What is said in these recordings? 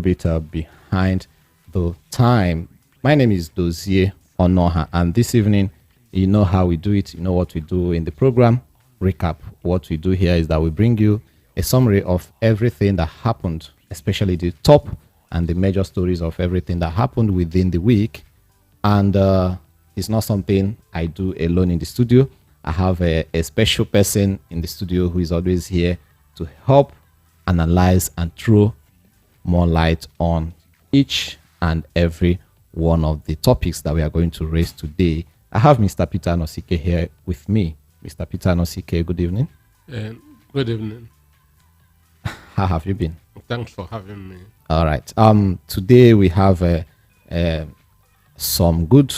bit behind the time. My name is Dozie Onoha, and this evening, you know how we do it, you know what we do in the program. Recap. What we do here is that we bring you a summary of everything that happened, especially the top and the major stories of everything that happened within the week. And it's not something I do alone in the studio. I have a special person in the studio who is always here to help analyze and throw more light on each and every one of the topics that we are going to raise today. I have Mr. Peter Nosike here with me. Mr. Peter Nosike, good evening. Good evening. How have you been? Thanks for having me. All right. Today we have some good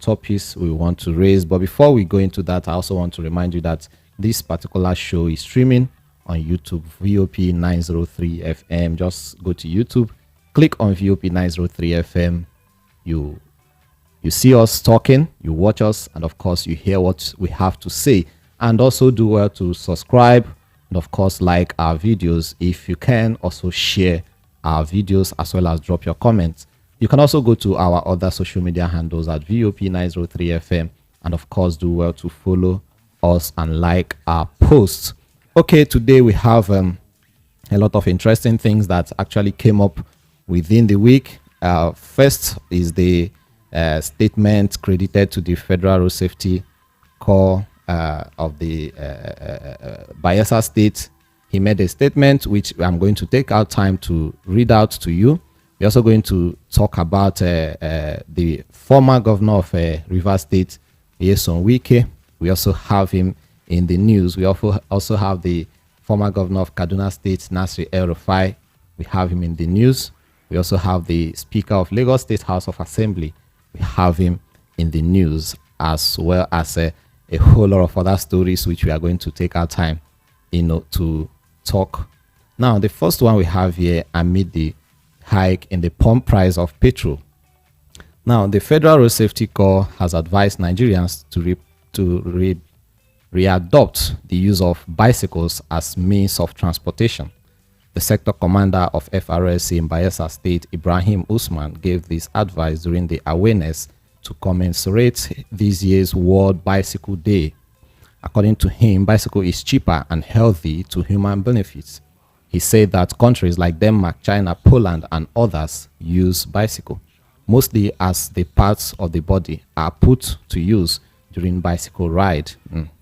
topics we want to raise. But before we go into that, I also want to remind you that this particular show is streaming on YouTube, VOP 903 FM. Just go to YouTube, click on VOP 903 FM. You see us talking, you watch us, and of course you hear what we have to say. And also do well to subscribe and of course like our videos. If you can, also share our videos as well as drop your comments. You can also go to our other social media handles at VOP 903 FM, and of course do well to follow us and like our posts. Okay, today we have a lot of interesting things that actually came up within the week. First is the statement credited to the Federal Road Safety Corps of the Bayelsa State. He made a statement which I'm going to take our time to read out to you. We're also going to talk about the former governor of Rivers State, Wike. We also have him in the news. We also have the former governor of Kaduna State, Nasir El-Rufai. We have him in the news. We also have the Speaker of Lagos State House of Assembly. We have him in the news, as well as a whole lot of other stories which we are going to take our time, to talk. Now, the first one we have here, amid the hike in the pump price of petrol. Now, the Federal Road Safety Corps has advised Nigerians to readopt the use of bicycles as means of transportation. The sector commander of FRSC in Bayelsa State, Ibrahim Usman, gave this advice during the awareness to commemorate this year's World Bicycle Day. According to him, bicycle is cheaper and healthy to human benefits. He said that countries like Denmark, China, Poland, and others use bicycle, mostly as the parts of the body are put to use during bicycle ride.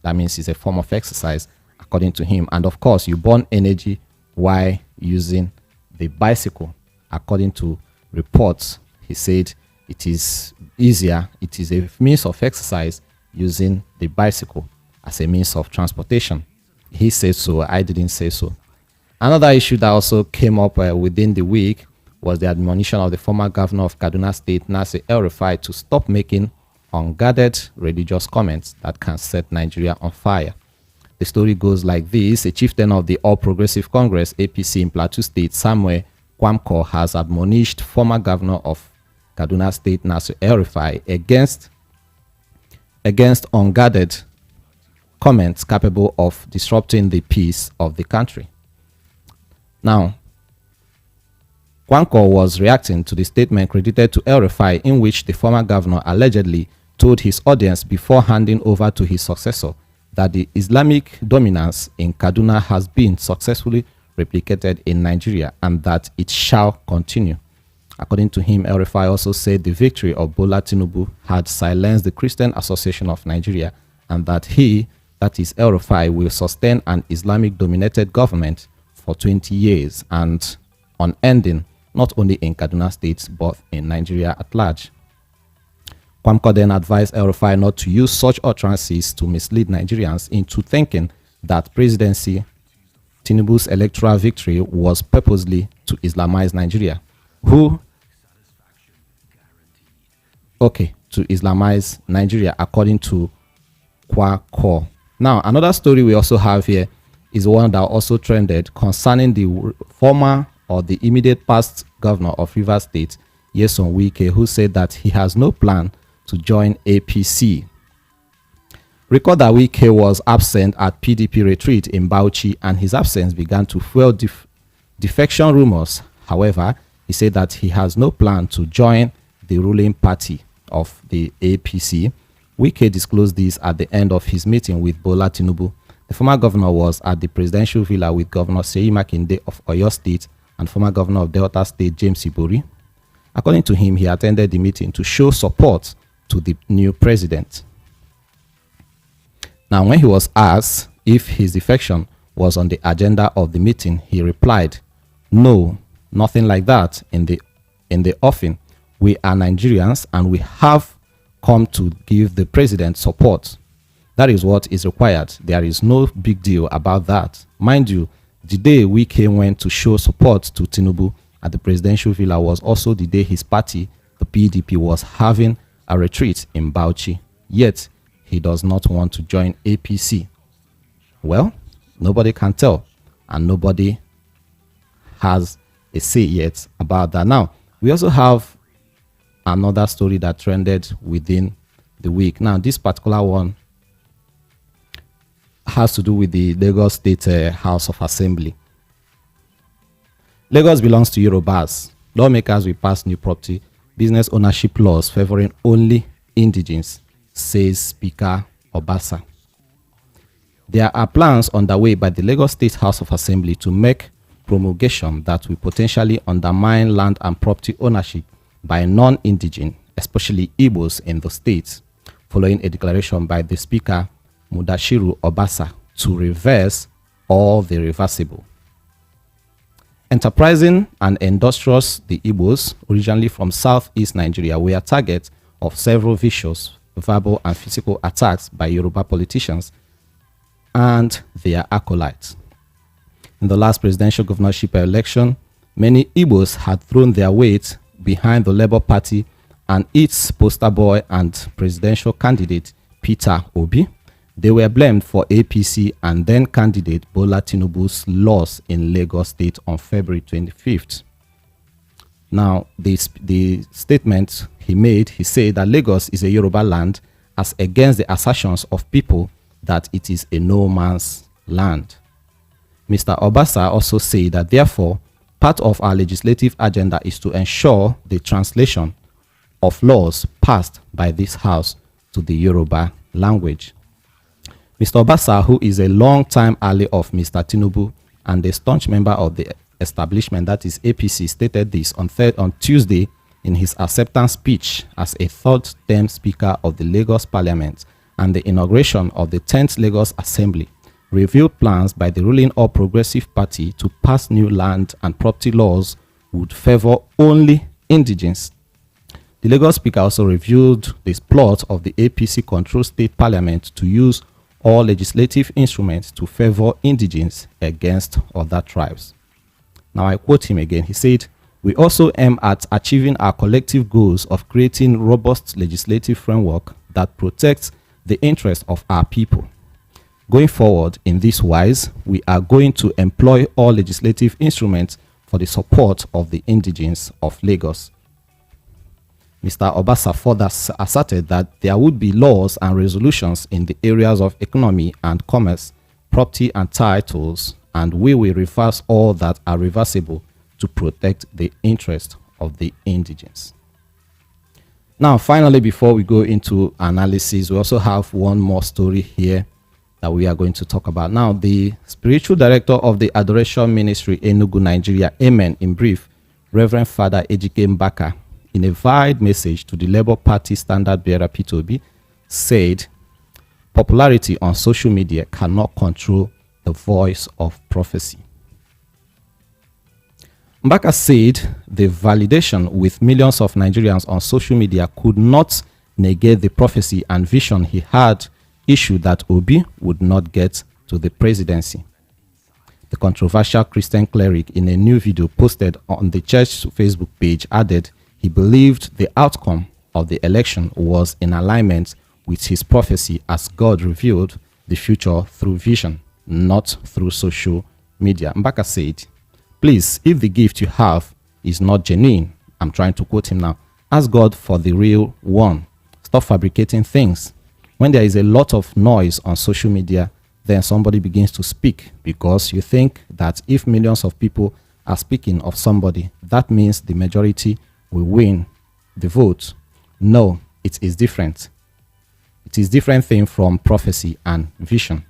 That means it's a form of exercise, according to him. And of course, you burn energy while using the bicycle. According to reports, he said it is easier, it is a means of exercise using the bicycle as a means of transportation. He said so, I didn't say so. Another issue that also came up within the week was the admonition of the former governor of Kaduna State, Nasir El-Rufai, to stop making unguarded religious comments that can set Nigeria on fire. The story goes like this. A chieftain of the All Progressive Congress, APC, in Plateau State, Samuel Kwamko, has admonished former governor of Kaduna State, Nasir El-Rufai, against unguarded comments capable of disrupting the peace of the country. Now, Kwamko was reacting to the statement credited to El-Rufai, in which the former governor allegedly told his audience before handing over to his successor that the Islamic dominance in Kaduna has been successfully replicated in Nigeria and that it shall continue. According to him, El-Rufai also said the victory of Bola Tinubu had silenced the Christian Association of Nigeria, and that he, that is El-Rufai, will sustain an Islamic-dominated government for 20 years and unending, not only in Kaduna State, but in Nigeria at large. Kwamko then advised El-Rufai not to use such utterances to mislead Nigerians into thinking that presidency Tinubu's electoral victory was purposely to Islamize Nigeria. To Islamize Nigeria, according to Kwamko. Now, another story we also have here is one that also trended concerning the former or the immediate past governor of Rivers State, Wike, who said that he has no plan to join APC. Recall that Wike was absent at PDP retreat in Bauchi, and his absence began to fuel defection rumors. However, He said that he has no plan to join the ruling party of the APC. Wike disclosed this at the end of his meeting with Bola Tinubu. The former governor was at the presidential villa with Governor Seyi Makinde of Oyo State and former governor of Delta State, James Ibori. According to him, he attended the meeting to show support to the new president. Now, when he was asked if his defection was on the agenda of the meeting, he replied, "No, nothing like that in the offing. We are Nigerians and we have come to give the president support. That is what is required. There is no big deal about that. Mind you, the day Wike went to show support to Tinubu at the presidential villa was also the day his party, the PDP, was having a retreat in Bauchi. Yet, he does not want to join APC. Well, nobody can tell, and nobody has a say yet about that. Now, we also have another story that trended within the week. Now, this particular one has to do with the Lagos State House of Assembly. Lagos belongs to Yorubas. Lawmakers will pass new property business ownership laws favoring only indigenes, says Speaker Obasa. There are plans underway by the Lagos State House of Assembly to make promulgation that will potentially undermine land and property ownership by non-indigene, especially Igbos in the state, following a declaration by the Speaker Mudashiru Obasa to reverse all the reversible. Enterprising and industrious, the Igbos, originally from southeast Nigeria, were targets of several vicious, verbal and physical attacks by Yoruba politicians and their acolytes. In the last presidential governorship election, many Igbos had thrown their weight behind the Labour Party and its poster boy and presidential candidate, Peter Obi. They were blamed for APC and then candidate Bola Tinubu's loss in Lagos State on February 25th. Now, the statement he made, he said that Lagos is a Yoruba land as against the assertions of people that it is a no man's land. Mr. Obasa also said that therefore, part of our legislative agenda is to ensure the translation of laws passed by this house to the Yoruba language. Mr. Obasa, who is a long-time ally of Mr. Tinubu and a staunch member of the establishment, that is APC, stated this on Tuesday in his acceptance speech as a third-term Speaker of the Lagos Parliament and the inauguration of the 10th Lagos Assembly, revealed plans by the ruling All Progressive Party to pass new land and property laws would favor only indigenes. The Lagos Speaker also revealed this plot of the APC-controlled state parliament to use all legislative instruments to favor indigenes against other tribes. Now I quote him again. He said, "We also aim at achieving our collective goals of creating robust legislative framework that protects the interests of our people. Going forward in this wise, we are going to employ all legislative instruments for the support of the indigenes of Lagos." Mr. Obasa further asserted that there would be laws and resolutions in the areas of economy and commerce, property and titles, and we will reverse all that are reversible to protect the interest of the indigenes. Now, finally, before we go into analysis, we also have one more story here that we are going to talk about. Now, the spiritual director of the Adoration Ministry, Enugu, Nigeria, Amen, in brief, Reverend Father Ejike Mbaka, in a veiled message to the Labour Party standard bearer Peter Obi, said, "Popularity on social media cannot control the voice of prophecy." Mbaka said the validation with millions of Nigerians on social media could not negate the prophecy and vision he had issued that Obi would not get to the presidency. The controversial Christian cleric, in a new video posted on the church's Facebook page, added he believed the outcome of the election was in alignment with his prophecy as God revealed the future through vision, not through social media. Mbaka said, "Please, if the gift you have is not genuine," I'm trying to quote him now, "ask God for the real one. Stop fabricating things. When there is a lot of noise on social media, then somebody begins to speak because you think that if millions of people are speaking of somebody, that means the majority will win the vote. No, it is different. It is different thing from prophecy and vision.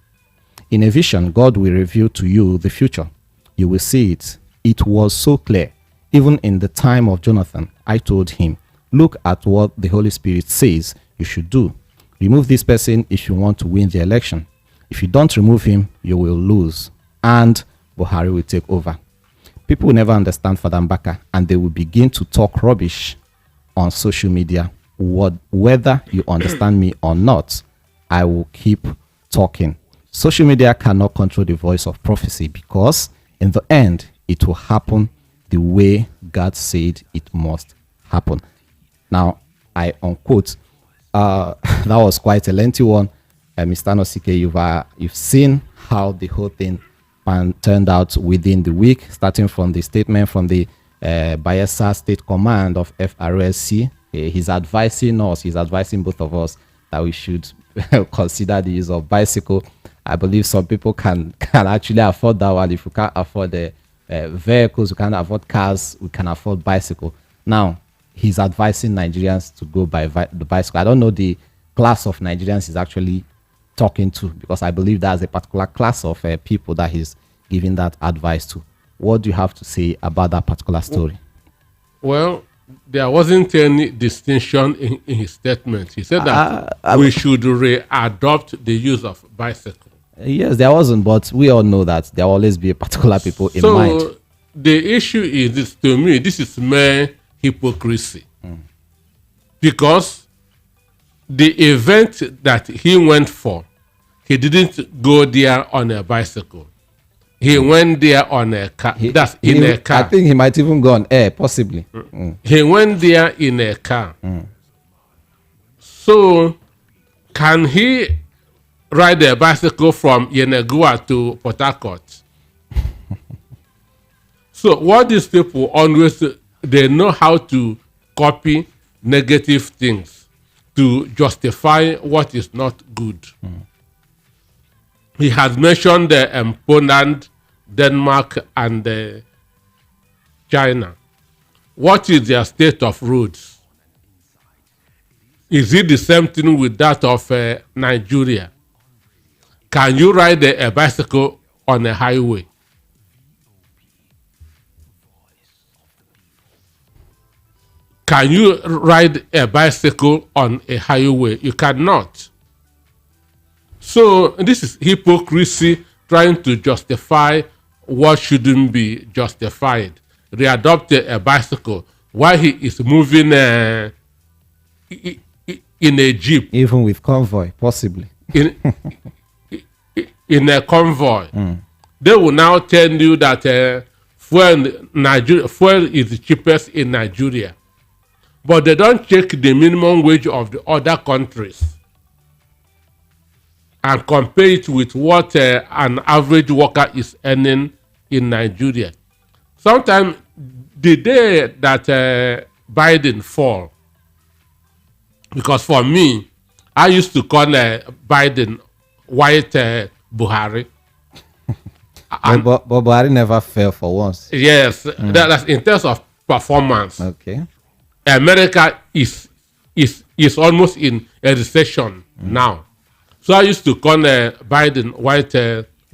In a vision, God will reveal to you the future. You will see it. It was so clear. Even in the time of Jonathan, I told him, look at what the Holy Spirit says you should do. Remove this person if you want to win the election. If you don't remove him, you will lose. And Buhari will take over. People will never understand Father Mbaka, and they will begin to talk rubbish on social media. Whether you understand me or not, I will keep talking. Social media cannot control the voice of prophecy, because in the end, it will happen the way God said it must happen. Now, I unquote, that was quite a lengthy one. Mr. Nosike, you've seen how the whole thing turned out within the week, starting from the statement from the Bayelsa State Command of FRSC. He's advising us, he's advising both of us that we should consider the use of bicycle. I believe some people can actually afford that one. If we can't afford the vehicles, we can't afford cars, we can afford bicycle. Now, he's advising Nigerians to go by the bicycle. I don't know the class of Nigerians he's actually talking to, because I believe there's a particular class of people that he's giving that advice to. What do you have to say about that particular story? Well, there wasn't any distinction in his statement. He said that we should re-adopt the use of bicycle. Yes, there wasn't, but we all know that there will always be a particular people in mind. So the issue is this, to me, this is mere hypocrisy. Because the event that he went for, he didn't go there on a bicycle. He went there on a car. A car. I think he might even go on air, possibly. He went there in a car. So, can he ride a bicycle from Yenegua to Port Harcourt? So, what these people always, they know how to copy negative things to justify what is not good. He has mentioned Poland, Denmark, and China. What is their state of roads? Is it the same thing with that of Nigeria? Can you ride a bicycle on a highway? Can you ride a bicycle on a highway? You cannot. So this is hypocrisy, trying to justify what shouldn't be justified. Readopt a bicycle while he is moving in a jeep. Even with convoy, possibly. In a convoy. They will now tell you that fuel is the cheapest in Nigeria. But they don't check the minimum wage of the other countries and compare it with what an average worker is earning in Nigeria. Sometimes the day that Biden fall, because for me, I used to call Biden white Buhari. But Buhari never fell for once. Yes, that's in terms of performance. Okay. America is almost in a recession now. So I used to call Biden white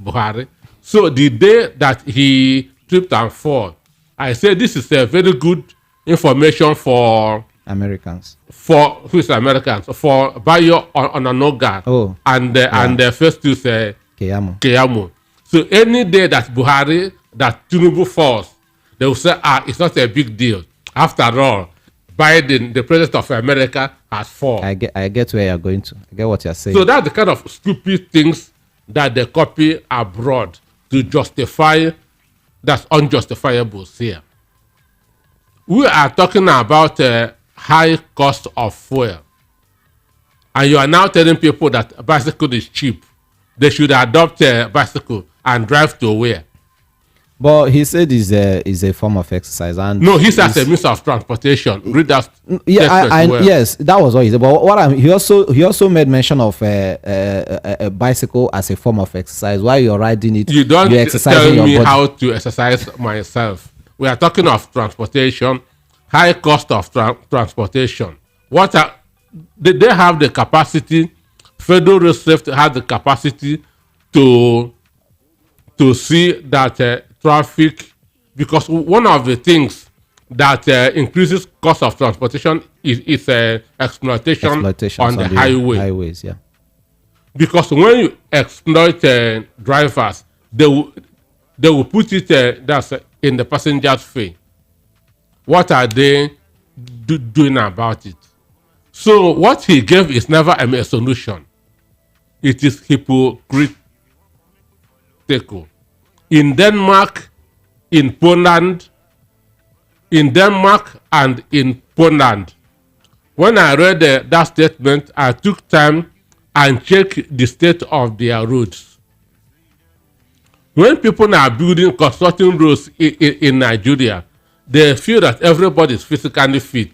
Buhari. So the day that he tripped and fall, I said this is a very good information for Americans. For who's Americans? For Bayo Onanoga and Festus Keyamo. So any day that Buhari, that Tinubu falls, they will say, it's not a big deal. After all, Biden, the president of America, has fallen. I get where you're going to. I get what you're saying. So that's the kind of stupid things that they copy abroad to justify that's unjustifiable here. We are talking about high cost of fuel. And you are now telling people that bicycle is cheap. They should adopt a bicycle and drive to where? But he said is a form of exercise, and No, he says a means of transportation. Read that. yeah, well. yes, that was what he said. But he also made mention of a bicycle as a form of exercise. While you're riding it, You don't you're exercising tell me your body. how to exercise myself. We are talking of transportation, high cost of transportation. Did they have the capacity? Federal Road Safety has the capacity to see that traffic, because one of the things that increases cost of transportation is exploitation on the highways, yeah. Because when you exploit drivers, they will put it that's in the passenger's fee. What are they doing about it? So what he gave is never a solution. It is hypocritical. In Denmark, in Poland, and in Poland, when I read that statement, I took time and checked the state of their roads. When people are constructing roads in Nigeria, they feel that everybody is physically fit.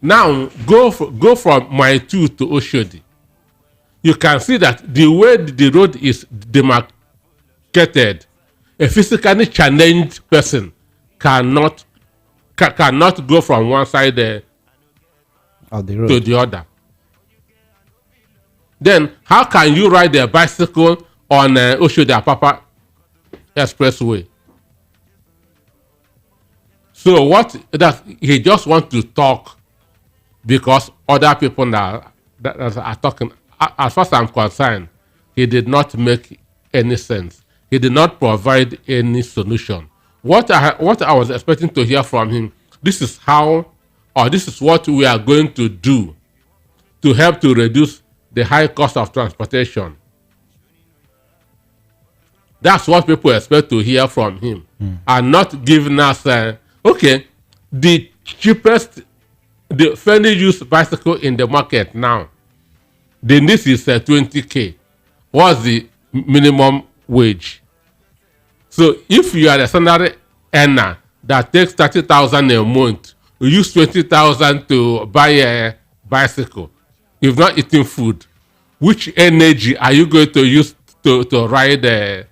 Now, go from my 2 to Oshodi. You can see that the way the road is demarcated, a physically challenged person cannot go from one side Of the road to the other. Then how can you ride a bicycle on Oshodi Apapa Expressway? So he just wants to talk because other people that are talking. As far as I'm concerned, he did not make any sense. He did not provide any solution. What I was expecting to hear from him, this is what we are going to do to help to reduce the high cost of transportation. That's what people expect to hear from him, and not giving us the cheapest, the fairly used bicycle in the market now. The list is 20K. What's the minimum wage? So if you are a salary earner that takes 30,000 a month, you use 20,000 to buy a bicycle. You've not eaten food. Which energy are you going to use to ride the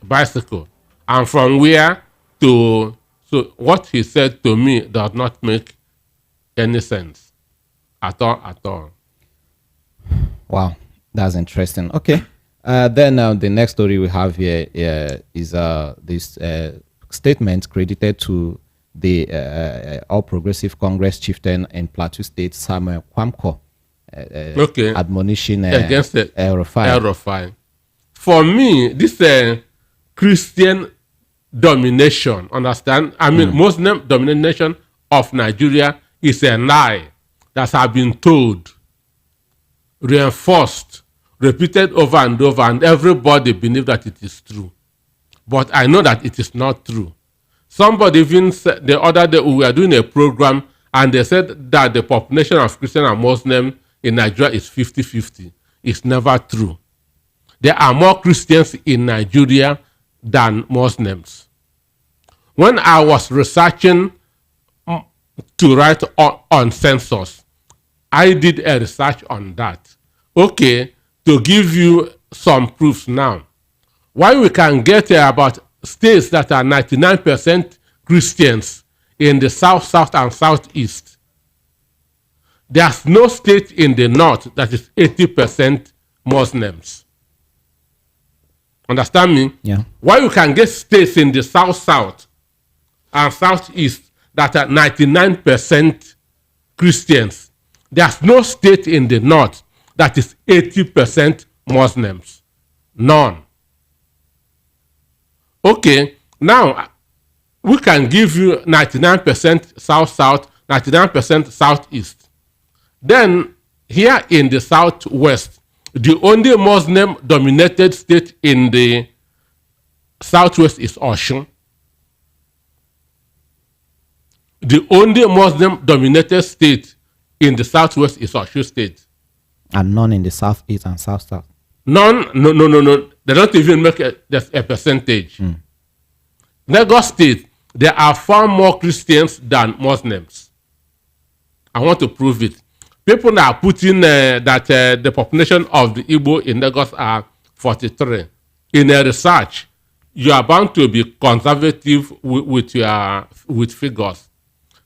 bicycle? And from where to? So what he said to me does not make any sense. At all. Wow, that's interesting. Okay, then the next story we have here is this statement credited to the All Progressive Congress chieftain in Plateau State, Samuel Kwamko, admonishing against the El-Rufai. For me, this Christian domination, understand? I mean, Muslim domination of Nigeria is a lie that has been told, reinforced, repeated over and over, and everybody believes that it is true. But I know that it is not true. Somebody even said the other day we were doing a program and they said that the population of Christian and Muslim in Nigeria is 50-50. It's never true. There are more Christians in Nigeria than Muslims. When I was researching to write on census, I did a research on that. Okay, to give you some proofs now. Why we can get about states that are 99% Christians in the south, south, and southeast. There's no state in the north that is 80% Muslims. Understand me? Yeah. Why you can get states in the south, south, and southeast that are 99% Christians. There's no state in the north that is 80% Muslims. None. Okay, now we can give you 99% south-south, 99% southeast. Then here in the southwest, the only Muslim-dominated state in the southwest is Osun. The only Muslim-dominated state in the southwest is Osun State. And none in the southeast and south-south. None, no. They don't even make a percentage. Lagos State, there are far more Christians than Muslims. I want to prove it. People are putting that the population of the Igbo in Lagos are 43. In a research, you are bound to be conservative with figures.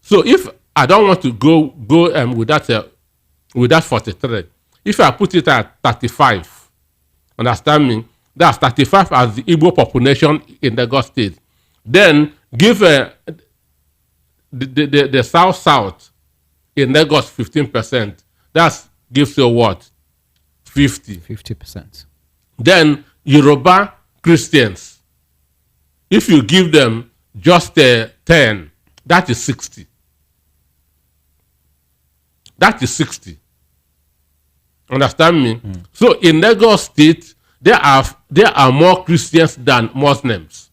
So if I don't want to go with that 43, if I put it at 35, understand me? That's 35 as the Igbo population in Lagos State. Then give the South in Lagos 15%. That gives you what? 50. 50%. Then Yoruba Christians, if you give them just 10, that is 60. That is 60. Understand me? So in Lagos State, there are more Christians than Muslims.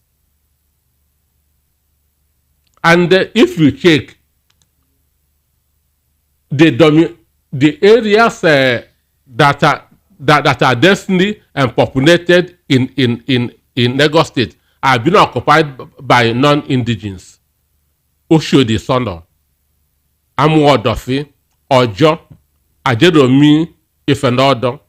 And if you check the areas that are densely and populated in Lagos State are being occupied by non-indigens. Oshodi Sono, Amuodofi, Ojo, Ajeromi, Ifenodo.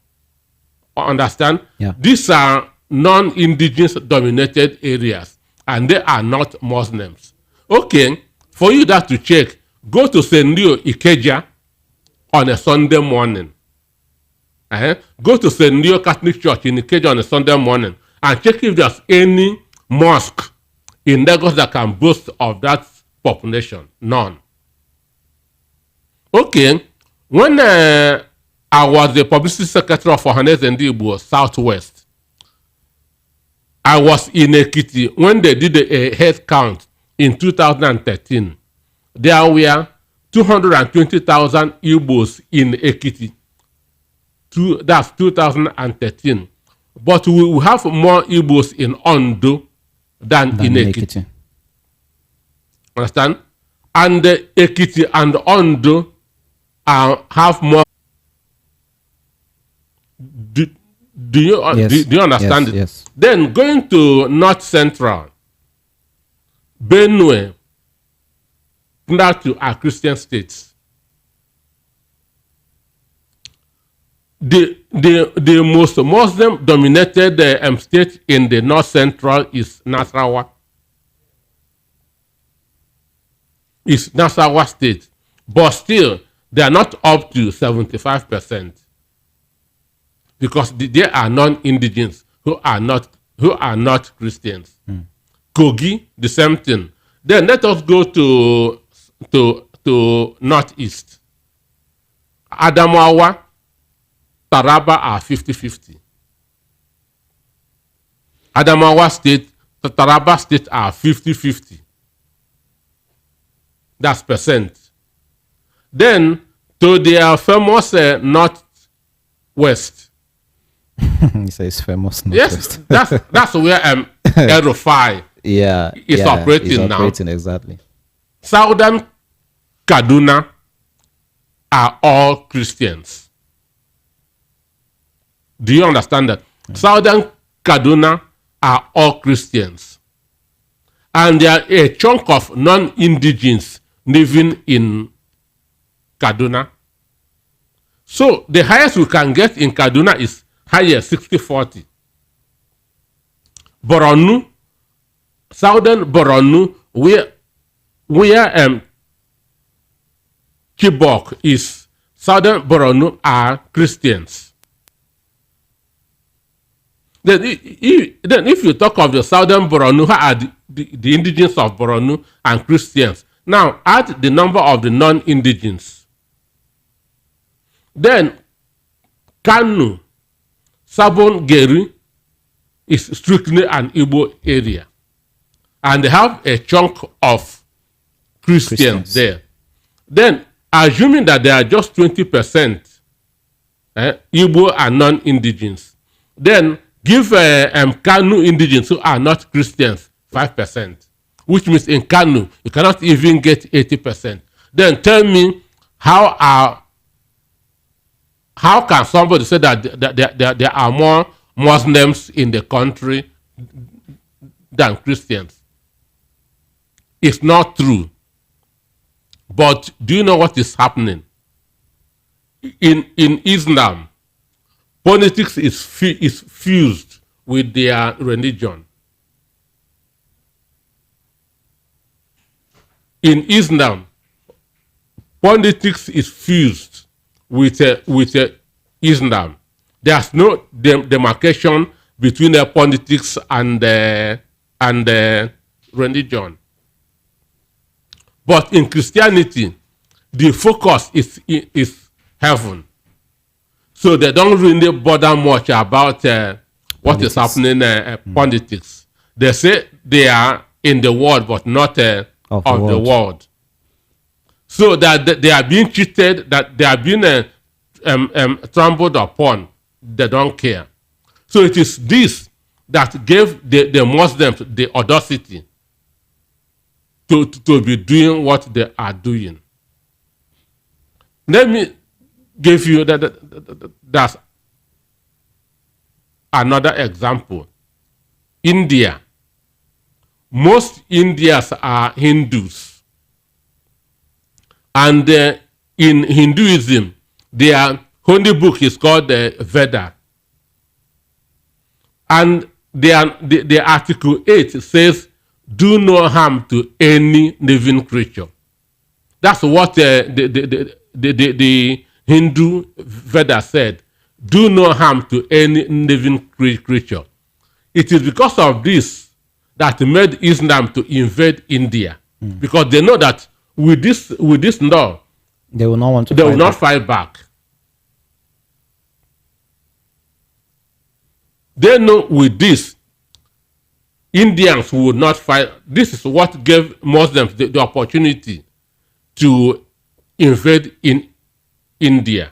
Understand? Yeah. These are non-indigenous dominated areas, and they are not Muslims. Okay, for you that to check, go to St. Leo Ikeja on a Sunday morning. Go to St. Leo Catholic Church in Ikeja on a Sunday morning and check if there's any mosque in Lagos that can boast of that population. None. Okay, when I was the publicity secretary of Ohanes and Igbo Southwest, I was in Ekiti when they did a head count in 2013. There were 220,000 Igbos in Ekiti. That's 2013. But we have more Igbos in Ondo than in Ekiti. Understand? And Ekiti and Ondo have more. Do you understand it? Yes. Then going to North Central, Benue, Plateau are Christian states. The most Muslim-dominated state in the North Central is Nasarawa. It's Nasarawa State, but still they are not up to 75% because they are non-indigens who are not Christians. Kogi, the same thing. Then let us go to Northeast. Adamawa, Taraba are 50-50. Adamawa State, Taraba State are 50-50. That's percent. Then to their famous Northwest. He says famous Northwest. Yes, that's where Aerofy is operating now. Exactly. Southern Kaduna are all Christians. Do you understand that? Southern Kaduna are all Christians. And there are a chunk of non-indigens living in Kaduna. So the highest we can get in Kaduna is higher, 60-40. Borno, Southern Borno, where Chibok is, Southern Borno are Christians. Then if you talk of the Southern Borno, who are the indigenous of Borno and Christians, now add the number of the non-indigens. Then Kanu, Sabon Geri is strictly an Igbo area. And they have a chunk of Christians there. Then, assuming that there are just 20% Igbo and non-indigens, then give Kanu indigens who are not Christians 5%, which means in Kanu, you cannot even get 80%. Then tell me how can somebody say that there are more Muslims in the country than Christians. It's not true. But do you know what is happening? In Islam, politics is fused with their religion. In Islam, politics is fused with Islam. There's no demarcation between politics and religion. But in Christianity, the focus is heaven. So they don't really bother much about what is happening in politics. They say they are in the world, but not of the world. So that they are being cheated, that they are being trampled upon. They don't care. So it is this that gave the Muslims the audacity to be doing what they are doing. Let me give you that's another example. India. Most Indians are Hindus. And in Hinduism, their holy book is called the Veda. And the Article 8 says, do no harm to any living creature. That's what the Hindu Veda said. Do no harm to any living creature. It is because of this that made Islam to invade India. Because they know that with this law, they will not want to. They will not fight back. They know with this, Indians will not fight. This is what gave Muslims the opportunity to invade in India.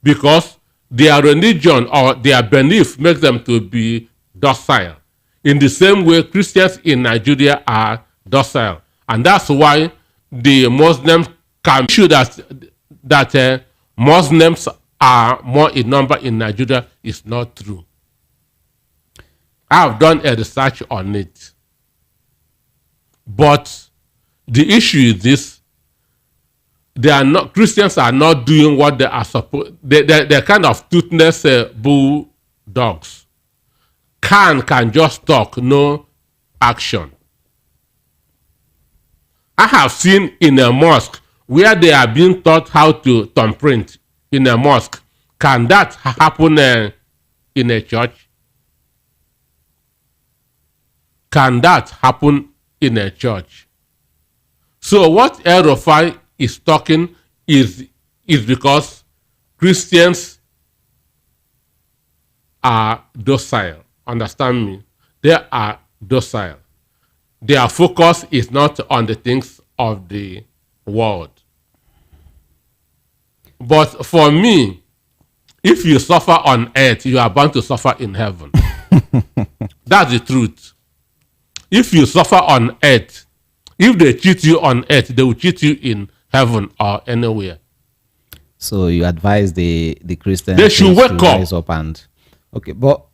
Because their religion or their belief makes them to be docile. In the same way, Christians in Nigeria are docile. And that's why the Muslims can show that Muslims are more in number in Nigeria is not true. I have done a research on it. But the issue is this: Christians are not doing what they are supposed. They're kind of toothless bulldogs. Can just talk, no action. I have seen in a mosque where they are being taught how to thumbprint in a mosque. Can that happen in a church? Can that happen in a church? So what El-Rufai is talking is because Christians are docile. Understand me? They are docile. Their focus is not on the things of the world. But for me, if you suffer on earth, you are bound to suffer in heaven. That's the truth. If you suffer on earth, if they cheat you on earth, they will cheat you in heaven or anywhere. So you advise the Christians they should wake to rise up and okay, but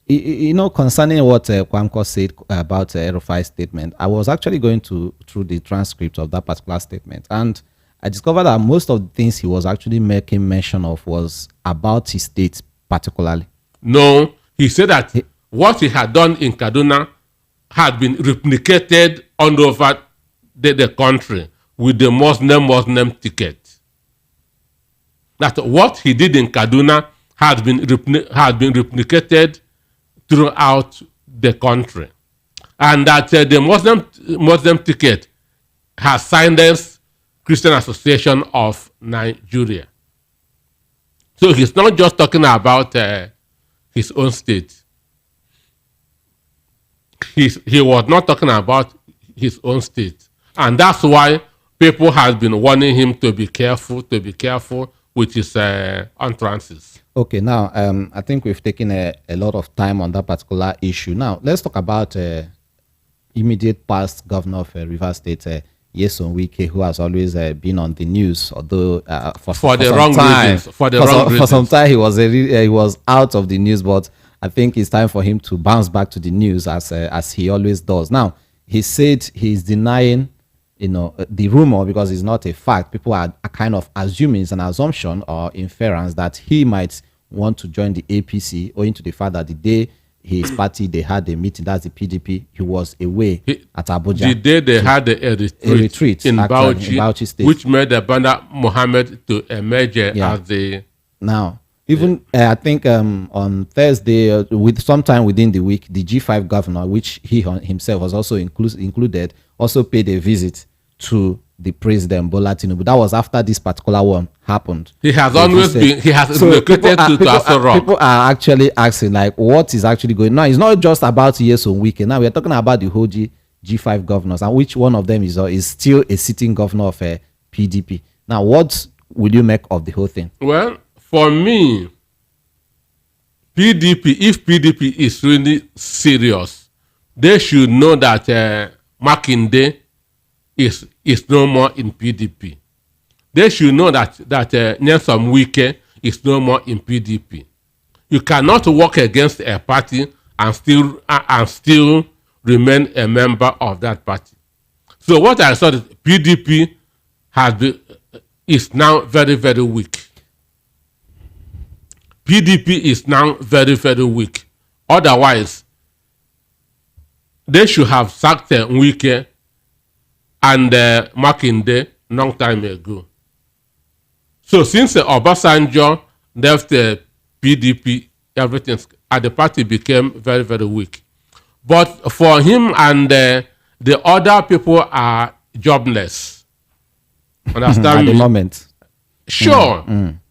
concerning what Kwamko said about El-Rufai's statement, I was actually going through the transcript of that particular statement, and I discovered that most of the things he was actually making mention of was about his state particularly. No, he said that what he had done in Kaduna had been replicated all over the country with the Muslim ticket. That what he did in Kaduna had been replicated throughout the country, and that the Muslim ticket has silenced Christian Association of Nigeria. So he's not just talking about his own state. He was not talking about his own state, and that's why people have been warning him to be careful with his utterances. Okay, now I think we've taken a lot of time on that particular issue. Now let's talk about immediate past governor of Rivers State, Wike, who has always been on the news, although for the wrong reasons. For some time he was out of the news, but I think it's time for him to bounce back to the news as he always does. Now, he said he's denying, the rumor because it's not a fact. People are kind of assuming it's an assumption or inference that he might want to join the APC, owing to the fact that the day his party they had a meeting, that's the PDP, he was away at Abuja. The day they had a retreat in Bauchi State, which made the Banda Mohammed to emerge as the... Now, even I think on Thursday, with sometime within the week, the G5 governor, which he himself was also included, also paid a visit to the president Bola Tinubu. That was after this particular one happened. He has always been. He has relocated to Aso Rock. People are actually asking, like, what is actually going on? Now, it's not just about Nyesom Wike. Now we are talking about the whole G5 governors, and which one of them is still a sitting governor of PDP. Now, what will you make of the whole thing? Well, for me, if PDP is really serious, they should know that Makinde is no more in PDP. They should know that Nyesom Wike is no more in PDP. You cannot work against a party and still remain a member of that party. So what I saw is PDP is now very, very weak. PDP is now very, very weak. Otherwise, they should have sacked Wike and Makinde long time ago. So since Obasanjo left the PDP, everything at the party became very, very weak. But for him and the other people are jobless. Understand at me? the moment. Sure.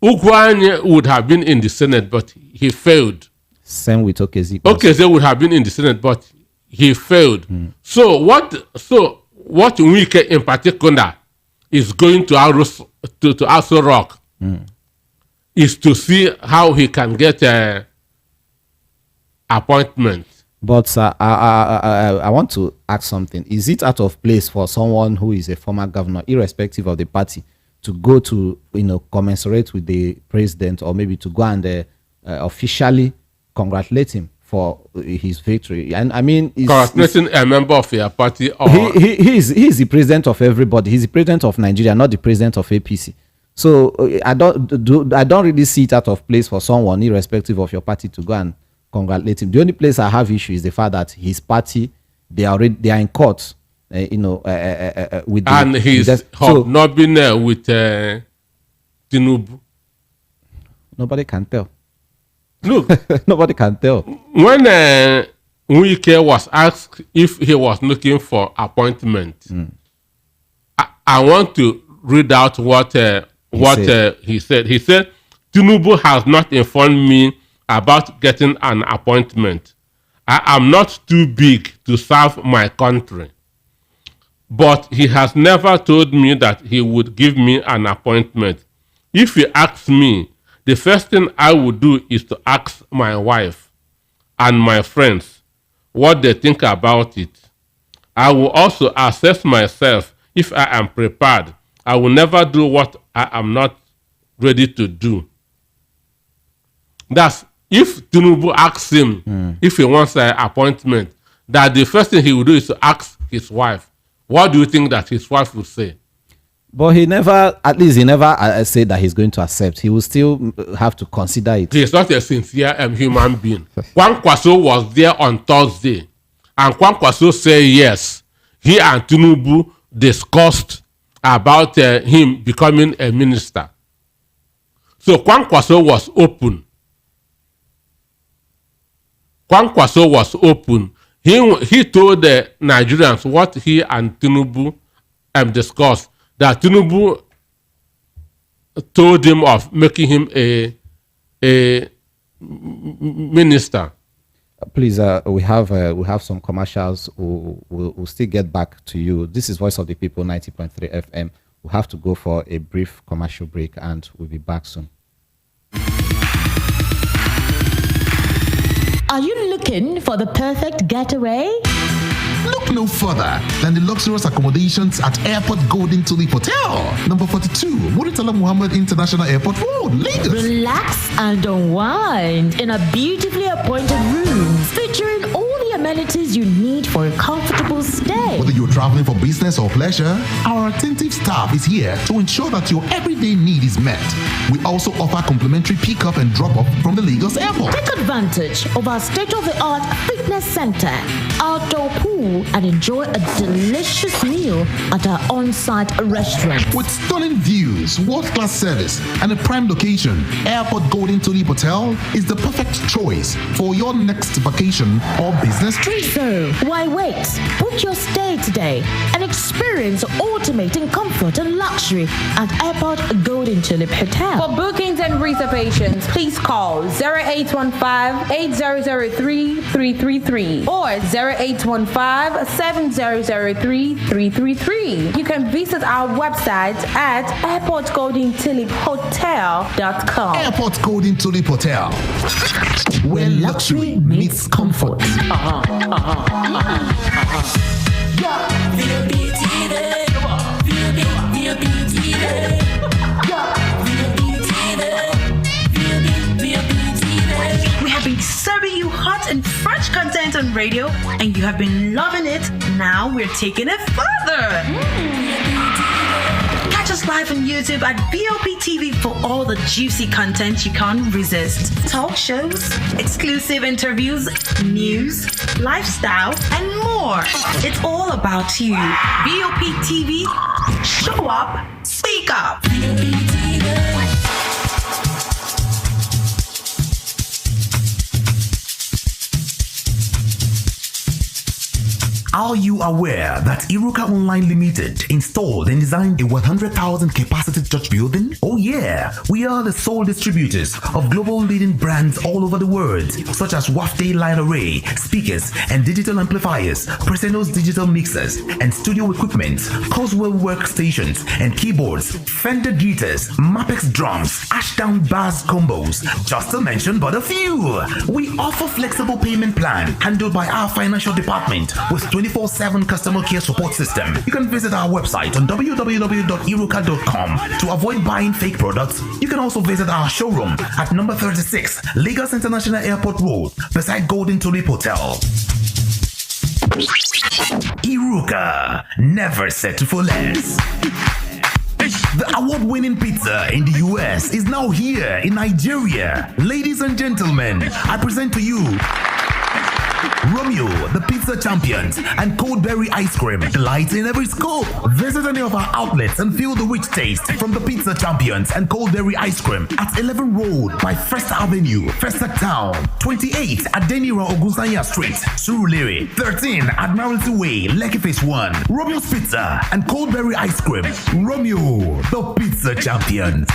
Ugwanye would have been in the Senate, but he failed. Same with Okezie. Okezie would have been in the Senate, but he failed. So what Wike in particular is going to Aso Rock is to see how he can get an appointment. But I want to ask something. Is it out of place for someone who is a former governor, irrespective of the party, to go to commensurate with the president, or maybe to go and officially congratulate him for his victory? And I mean, congratulating a member of your party, or he is the president of everybody. He's the president of Nigeria, not the president of APC. So I don't really see it out of place for someone, irrespective of your party, to go and congratulate him. The only place I have issue is the fact that his party they are in court. With and he's not been with Tinubu. Nobody can tell. Look, nobody can tell. When Wike was asked if he was looking for appointment, I want to read out what he said. He said, Tinubu has not informed me about getting an appointment. I am not too big to serve my country. But he has never told me that he would give me an appointment. If he asks me, the first thing I would do is to ask my wife and my friends what they think about it. I will also assess myself if I am prepared. I will never do what I am not ready to do. That's if Tinubu asks him if he wants an appointment, that the first thing he will do is to ask his wife. What do you think that his wife would say? But he never said that he's going to accept. He will still have to consider it. He is not a sincere human being. Kwankwaso was there on Thursday, and Kwankwaso said yes. He and Tinubu discussed about him becoming a minister. So Kwankwaso was open. Kwankwaso was open. He told the Nigerians what he and Tinubu discussed, that Tinubu told him of making him a minister. Please, we have some commercials. We'll still get back to you. This is Voice of the People, 90.3 FM. We'll have to go for a brief commercial break, and we'll be back soon. Are you looking for the perfect getaway? Look no further than the luxurious accommodations at Airport Golden Tulip Hotel, number 42, Muritala Muhammad International Airport Road, Lagos. Relax and unwind in a beautifully appointed room featuring all the amenities you need for a comfortable stay. Whether you're traveling for business or pleasure, our attentive staff is here to ensure that your everyday need is met. We also offer complimentary pick-up and drop-off from the Lagos airport. Take advantage of our state-of-the-art fitness center, outdoor pool, and enjoy a delicious meal at our on-site restaurant. With stunning views, world-class service, and a prime location, Airport Golden Tulip Hotel is the perfect choice for your next vacation or business trip. So, why wait? Book your stay today and experience ultimate in comfort and luxury at Airport Golden Tulip Hotel. For bookings and reservations, please call 0815-8003-333 or 0815-7003-333. You can visit our website at airportgoldentuliphotel.com. Airport Golden Tulip Hotel, where luxury meets comfort. We have been serving you hot and fresh content on radio, and you have been loving it. Now we're taking it further. Catch us live on YouTube at VOP TV for all the juicy content you can't resist. Talk shows, exclusive interviews, news, lifestyle, and more. It's all about you. VOP TV, show up, speak up. Are you aware that Iruka Online Limited installed and designed a 100,000 capacity church building? Oh yeah, we are the sole distributors of global leading brands all over the world, such as Wafte Line Array, speakers and digital amplifiers, Preseno's digital mixers and studio equipment, Coswell workstations and keyboards, Fender guitars, Mapex drums, Ashdown bass combos, just to mention but a few. We offer flexible payment plan handled by our financial department with 24/7 customer care support system. You can visit our website on www.iruka.com to avoid buying fake products. You can also visit our showroom at number 36 Lagos International Airport Road beside Golden Tulip Hotel. Iruka, never settle for less. The award-winning pizza in the US is now here in Nigeria. Ladies and gentlemen, I present to you Romeo, the pizza champions, and Coldberry ice cream, delights in every scoop. Visit any of our outlets and feel the rich taste from the pizza champions and Coldberry ice cream at 11 Road by First Avenue, Festac Town, 28 Adenira Ogunsanya Street, Surulere, 13 Admiralty Way, Lekki Phase 1. Romeo's Pizza and Coldberry ice cream. Romeo, the pizza champions.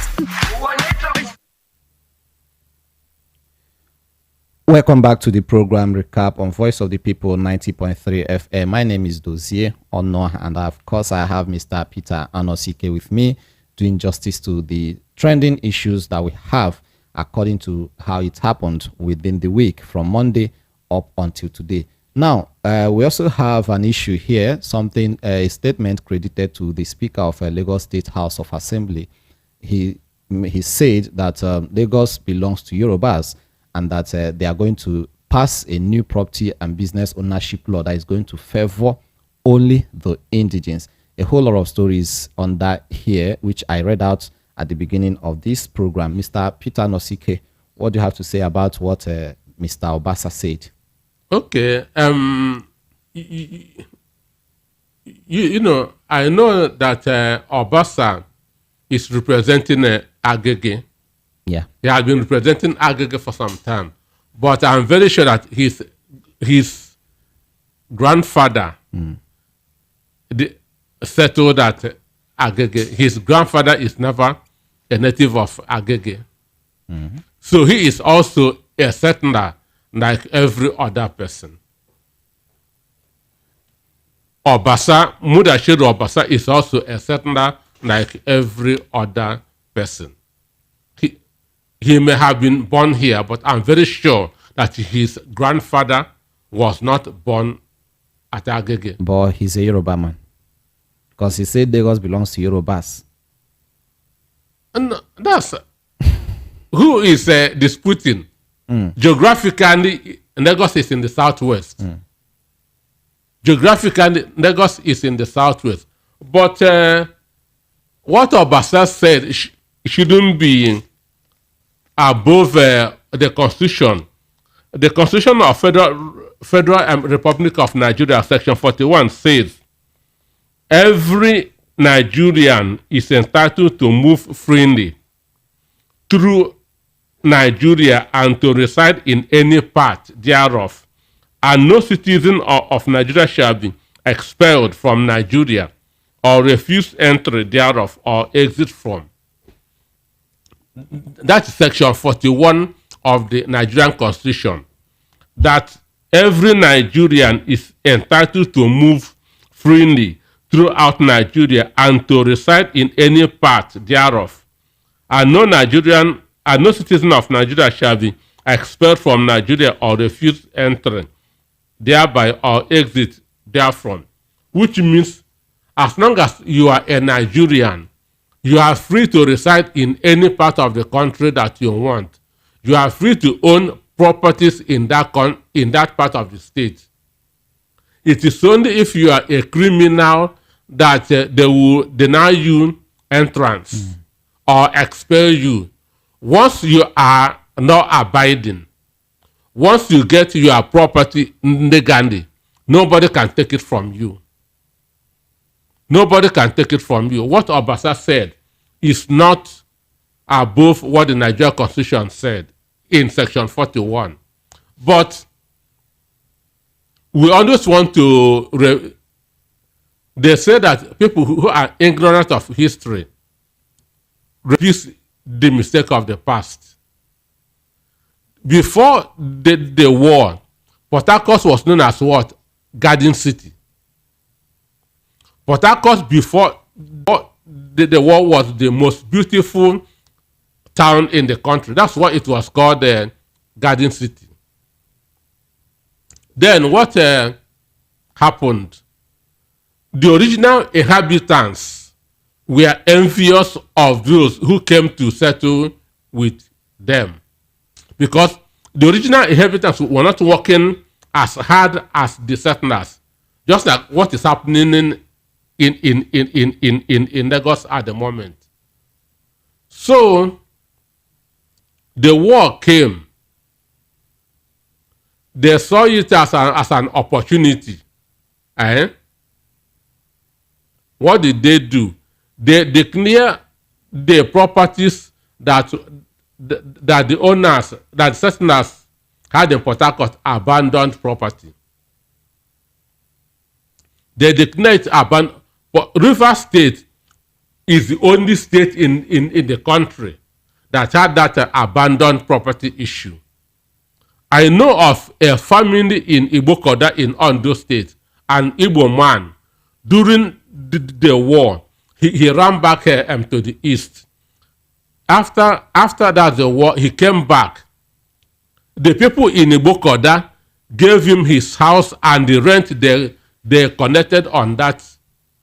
Welcome back to the program recap on Voice of the People 90.3 FM. My name is Dozie Honor, and of course I have Mr. Peter Anosike with me doing justice to the trending issues that we have according to how it happened within the week from Monday up until today. Now, we also have an issue here, a statement credited to the Speaker of Lagos State House of Assembly. He said that Lagos belongs to Yorubas, and that they are going to pass a new property and business ownership law that is going to favor only the indigents. A whole lot of stories on that here, which I read out at the beginning of this program. Mr. Peter Nosike, what do you have to say about what Mr. Obasa said? Okay. You know, I know that Obasa is representing Agege. Yeah. He has been representing Agege for some time. But I'm very sure that his grandfather settled that Agege. His grandfather is never a native of Agege. Mm-hmm. So he is also a settler like every other person. Obasa, Mudashiru Obasa is also a settler like every other person. He may have been born here, but I'm very sure that his grandfather was not born at Agege. But he's a Yoruba man. Because he said Lagos belongs to Yorubas. And that's who is disputing. Geographically, Lagos is in the southwest. Geographically, Lagos is in the southwest. But what Obasa said shouldn't be above the Constitution. The Constitution of Federal Republic of Nigeria, Section 41, says every Nigerian is entitled to move freely through Nigeria and to reside in any part thereof, and no citizen of Nigeria shall be expelled from Nigeria or refuse entry thereof or exit from. That's Section 41 of the Nigerian Constitution, that every Nigerian is entitled to move freely throughout Nigeria and to reside in any part thereof, and no citizen of Nigeria shall be expelled from Nigeria or refuse entry thereby or exit therefrom. Which means, as long as you are a Nigerian, you are free to reside in any part of the country that you want. You are free to own properties in that part of the state. It is only if you are a criminal that they will deny you entrance or expel you. Once you are not abiding, once you get your property legally, nobody can take it from you. Nobody can take it from you. What Obasa said is not above what the Nigerian Constitution said in Section 41. But we always want to... They say that people who are ignorant of history repeat the mistake of the past. Before the war, Port Harcourt was known as what? Garden City. Port Harcourt before the war was the most beautiful town in the country. That's why it was called Garden City. Then what happened? The original inhabitants were envious of those who came to settle with them, because the original inhabitants were not working as hard as the settlers, just like what is happening in Lagos at the moment. So the war came. They saw it as an opportunity. What did they do? They declare the properties that the owners, that settlers had in Port Harcourt abandoned property. They declare it abandoned. But Rivers State is the only state in the country that had that abandoned property issue. I know of a family in Ibokoda in Ondo State, an Igbo man. During the war, he ran back to the east. After that, the war, he came back. The people in Ibokoda gave him his house and the rent they connected on that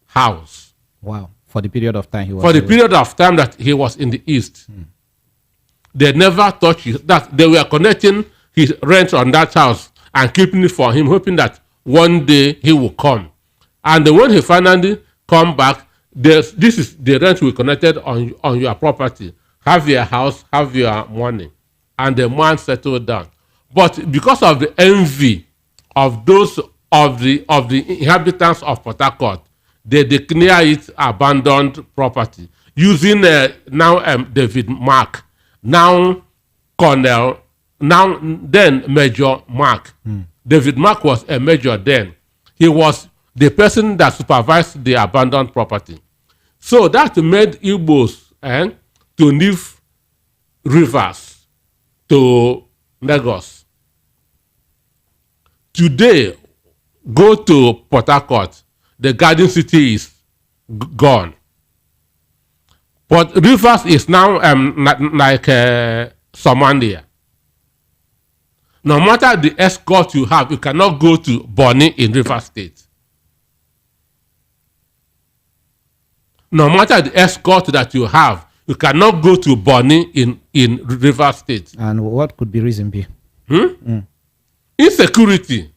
house. Wow. For the period of time he was For the period of time that he was in the east. They never touched it. That they were connecting his rent on that house and keeping it for him, hoping that one day he will come. And when he finally come back, this is the rent we connected on your property. Have your house, have your money. And the man settled down. But because of the envy of those of the inhabitants of Port Harcourt, they declare it abandoned property. Using now David Mark, now Colonel, now then Major Mark. David Mark was a major then. He was the person that supervised the abandoned property. So that made Igbos to leave Rivers to Lagos. Today, go to Port Harcourt, the Garden City is gone. But Rivers is now like Somalia. No matter the escort you have, you cannot go to Bonny in River State. No matter the escort that you have, you cannot go to Bonny in River State. And what could the reason be? Insecurity.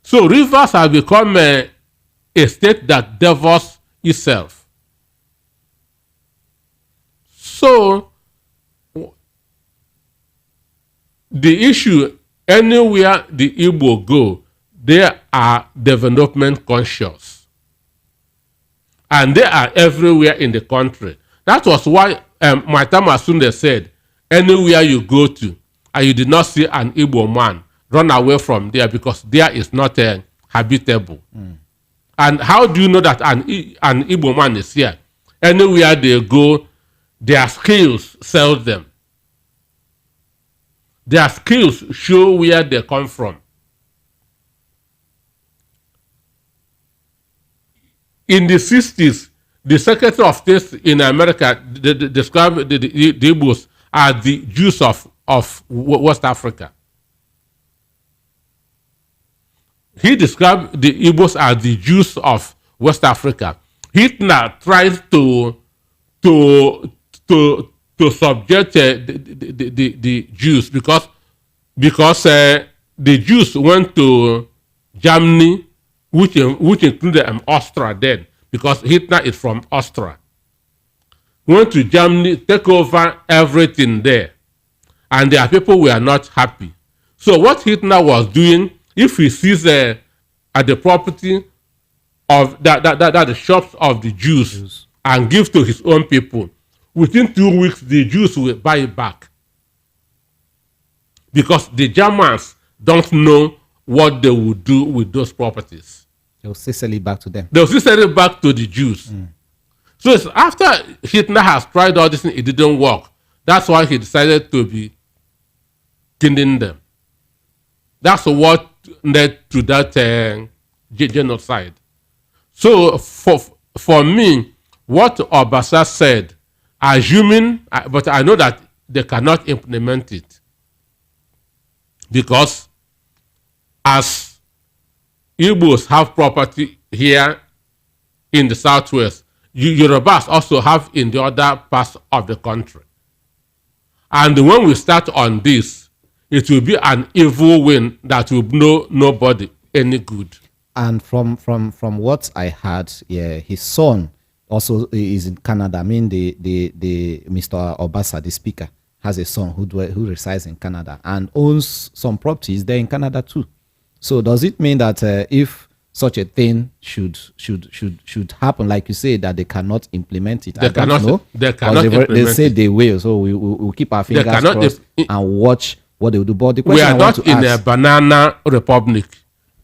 So Rivers have become a state that devours itself. So the issue, anywhere the Igbo go, they are development conscious. And they are everywhere in the country. That was why Maitama Sunde said, anywhere you go to, and you did not see an Igbo man, run away from there, because there is not habitable. And how do you know that an Igbo man is here? Anywhere they go, their skills sell them. Their skills show where they come from. In the 60s, the Secretary of State in America described the Igbos as the Jews of West Africa. He described the Igbos as the Jews of West Africa. Hitler tried to subject the Jews because the Jews went to Germany, which included Austria then, because Hitler is from Austria. Went to Germany, take over everything there, and their people were not happy. So what Hitler was doing, if he sees at the property of the shops of the Jews and give to his own people, within 2 weeks the Jews will buy it back, because the Germans don't know what they will do with those properties. They'll still sell it back to them. They'll still sell it back to the Jews. So it's after Hitler has tried all this, it didn't work. That's why he decided to be killing them. That's what led to that genocide. So for me, what Obasa said, assuming, but I know that they cannot implement it, because as Igbos have property here in the southwest, Yorubas also have in the other parts of the country. And when we start on this, it will be an evil wind that will know nobody any good. And from what I heard, yeah, his son also is in Canada. I mean, the Mr. Obasa, the speaker, has a son who resides in Canada and owns some properties there in Canada too. So does it mean that if such a thing should happen, like you say, that they cannot implement it? They cannot implement they say they will. So we'll keep our fingers crossed and watch what they will do. But the we question are not in a banana republic.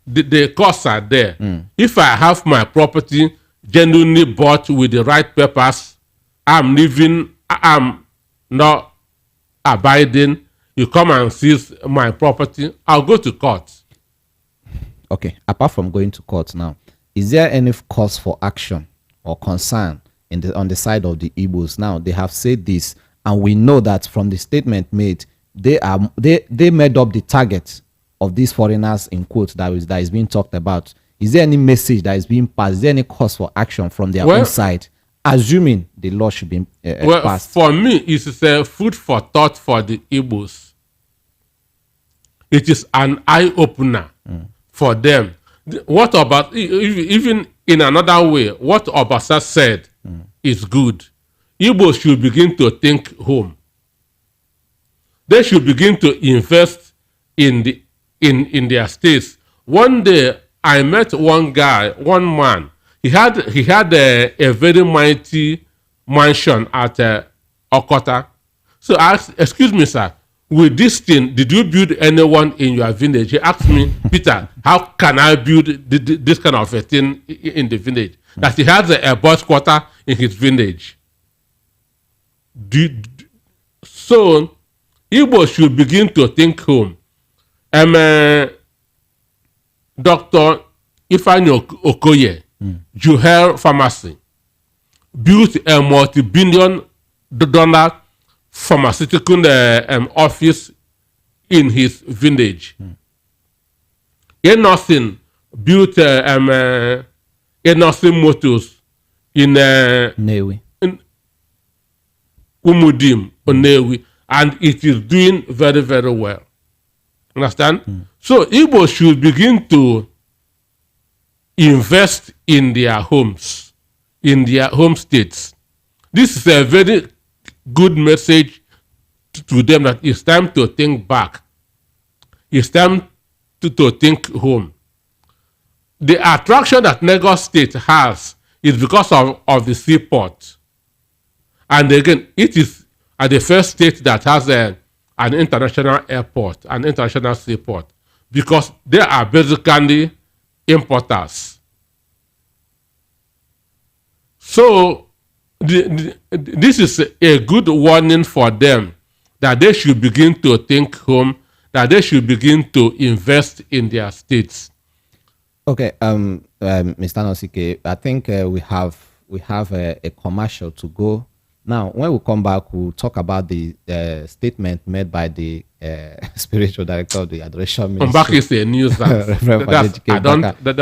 The costs are there. If I have my property genuinely bought with the right papers, I'm living, I'm not abiding, you come and seize my property, I'll go to court. Okay, apart from going to court now, is there any cause for action or concern on the side of the Igbos? Now, they have said this, and we know that from the statement made, they made up the target of these foreigners, in quotes, that is being talked about. Is there any message that is being passed? Is there any cause for action from their own side, assuming the law should be passed? For me, it is a food for thought for the Igbos. It is an eye-opener for them. What about, even in another way, what Obasa said is good. Igbos should begin to think home. They should begin to invest in their states. One day, I met one man. He had a very mighty mansion at Okota. So I asked, excuse me, sir, with this thing, did you build anyone in your village? He asked me, Peter, how can I build this kind of a thing in the village? That he has a boys' quarter in his village. So, Igbo should begin to think home. Dr. Ifeanyi Okoye, Juhel Pharmacy, built a multi-billion-dollar pharmaceutical office in his village. Nothing built nothing motors in Newi. Umudim or Newi, and it is doing very, very well. Understand? So Igbo should begin to invest in their homes, in their home states. This is a very good message to them that it's time to think back. It's time to think home. The attraction that Lagos State has is because of the seaport. And again, it is the first state that has an international airport, an international seaport, because they are basically importers. So this is a good warning for them that they should begin to think home, that they should begin to invest in their states. Okay, Mr. Nosike, I think we have a commercial to go. Now, when we come back, we'll talk about the statement made by the spiritual director of the Adoration Ministry. Mbaka is a news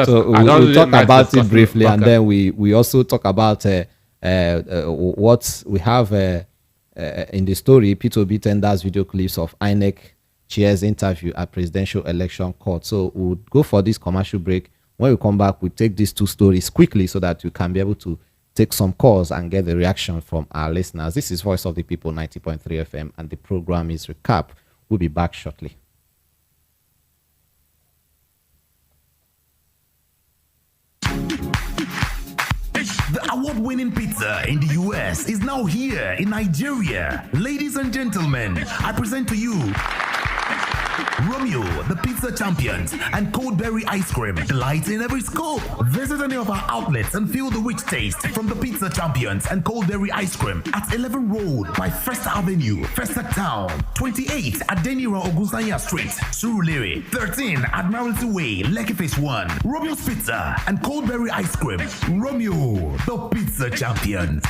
we'll talk about it briefly, and then we also talk about what we have in the story. P2B tenders video clips of INEC chair's interview at presidential election court. So we'll go for this commercial break. When we come back, we take these two stories quickly so that you can be able to take some calls and get the reaction from our listeners. This is Voice of the People 90.3 FM, and the program is Recap. We'll be back shortly. The award-winning pizza in the US is now here in Nigeria. Ladies and gentlemen, I present to you Romeo, the pizza champions, and cold berry ice cream. Delight in every scoop. Visit any of our outlets and feel the rich taste from the pizza champions and cold berry ice cream at 11 Road by First Avenue, Festac Town, 28 at Denira Ogunsanya Street, Surulere, 13 Admiralty Way, Lekki Phase 1. Romeo's Pizza and cold berry ice cream. Romeo, the pizza champions.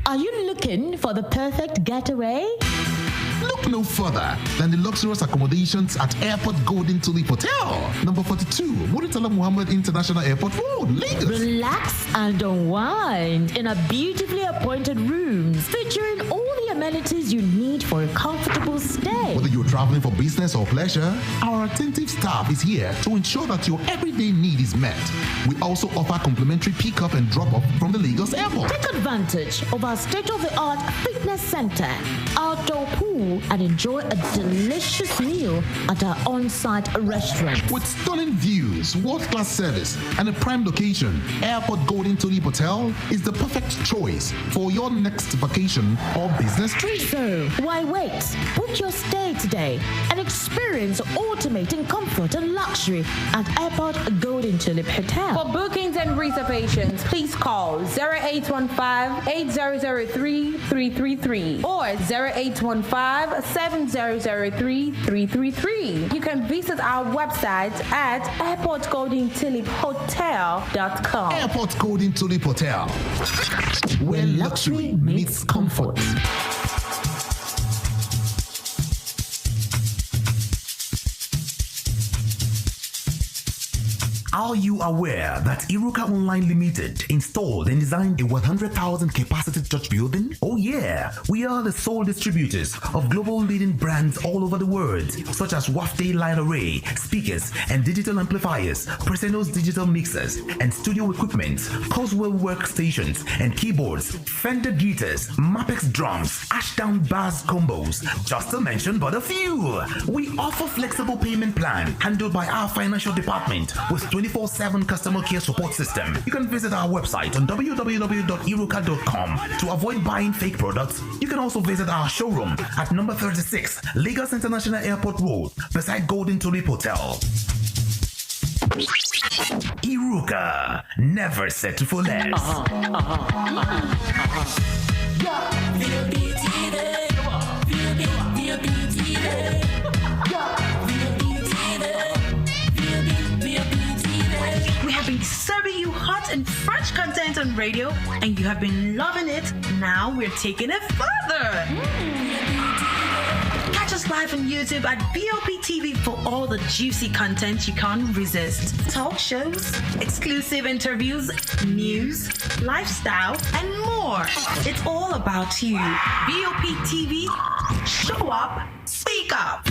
Are you looking for the perfect getaway? Look no further than the luxurious accommodations at Airport Golden Tulip Hotel, number 42, Muritala Muhammad International Airport Road, Lagos. Relax and unwind in a beautifully appointed rooms featuring all the amenities you need for a comfortable stay. Whether you're traveling for business or pleasure, our attentive staff is here to ensure that your everyday need is met. We also offer complimentary pickup and drop-off from the Lagos Airport. Take advantage of our state-of-the-art fitness center, outdoor pool, and enjoy a delicious meal at our on-site restaurant. With stunning views, world-class service, and a prime location, Airport Golden Tulip Hotel is the perfect choice for your next vacation or business trip. So, why wait? Book your stay today and experience ultimate comfort and luxury at Airport Golden Tulip Hotel. For bookings and reservations, please call 0815-8003-333 or 0815-7003-333. You can visit our website at airportgoldentuliphotel.com. Airport Golden Tulip Hotel, where luxury meets comfort. Are you aware that Iruka Online Limited installed and designed a 100,000 capacity church building? Oh yeah, we are the sole distributors of global leading brands all over the world, such as Wafday Line Array, speakers and digital amplifiers, Preseno's digital mixers and studio equipment, Coswell workstations and keyboards, Fender guitars, Mapex drums, Ashdown bass combos, just to mention but a few. We offer flexible payment plan handled by our financial department with 24/7 customer care support system. You can visit our website on www.iruka.com to avoid buying fake products. You can also visit our showroom at number 36 Lagos International Airport Road beside Golden Tulip Hotel. Iruka, never settle for less. We have been serving you hot hot and fresh content on radio, and you have been loving it. Now we're taking it further. Catch us live on YouTube at BLP TV for all the juicy content you can't resist. Talk shows, exclusive interviews, news, lifestyle, and more. It's all about you. BLP TV, show up, speak up.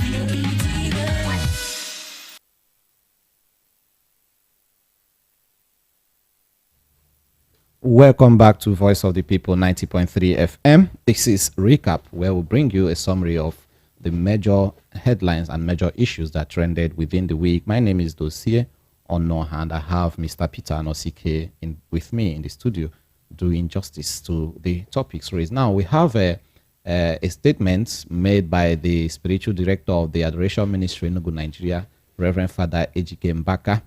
Welcome back to Voice of the People 90.3 FM. This is Recap, where we bring you a summary of the major headlines and major issues that trended within the week. My name is Dossier Ono, and I have Mr. Peter Anosike with me in the studio doing justice to the topics raised. Now, we have a statement made by the spiritual director of the Adoration Ministry in Enugu, Nigeria, Reverend Father Ejike Mbaka.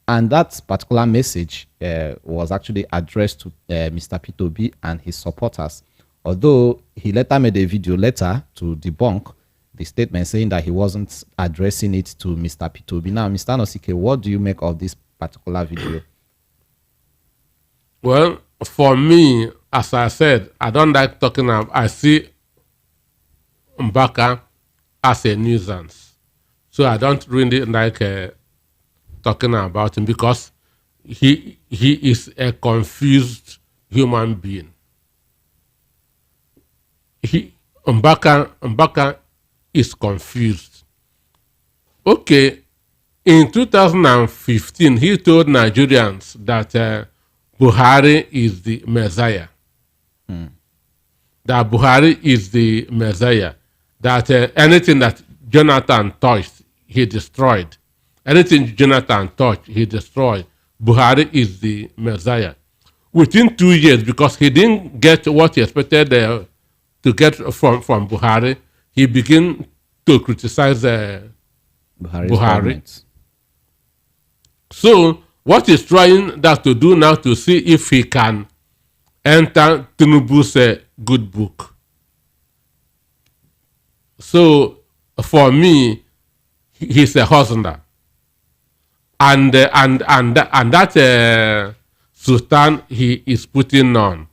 And that particular message was actually addressed to Mr. P2B and his supporters, although he later made a video later to debunk the statement, saying that he wasn't addressing it to Mr. P2B. Now, Mr. Anosike, what do you make of this particular video? Well, for me, as I said, I don't like talking about, I see Mbaka as a nuisance. So I don't really like talking about him because he is a confused human being. Mbaka is confused. Okay, in 2015, he told Nigerians that Buhari is the Messiah. That Buhari is the Messiah. That anything that Jonathan touched, he destroyed. Anything Jonathan touched, he destroyed. Buhari is the Messiah. Within 2 years, because he didn't get what he expected to get from Buhari, he began to criticize Buhari. So, what he's trying that to do now to see if he can enter Tinubu's good book. So, for me, he's a hustler. And that Sultan he is putting on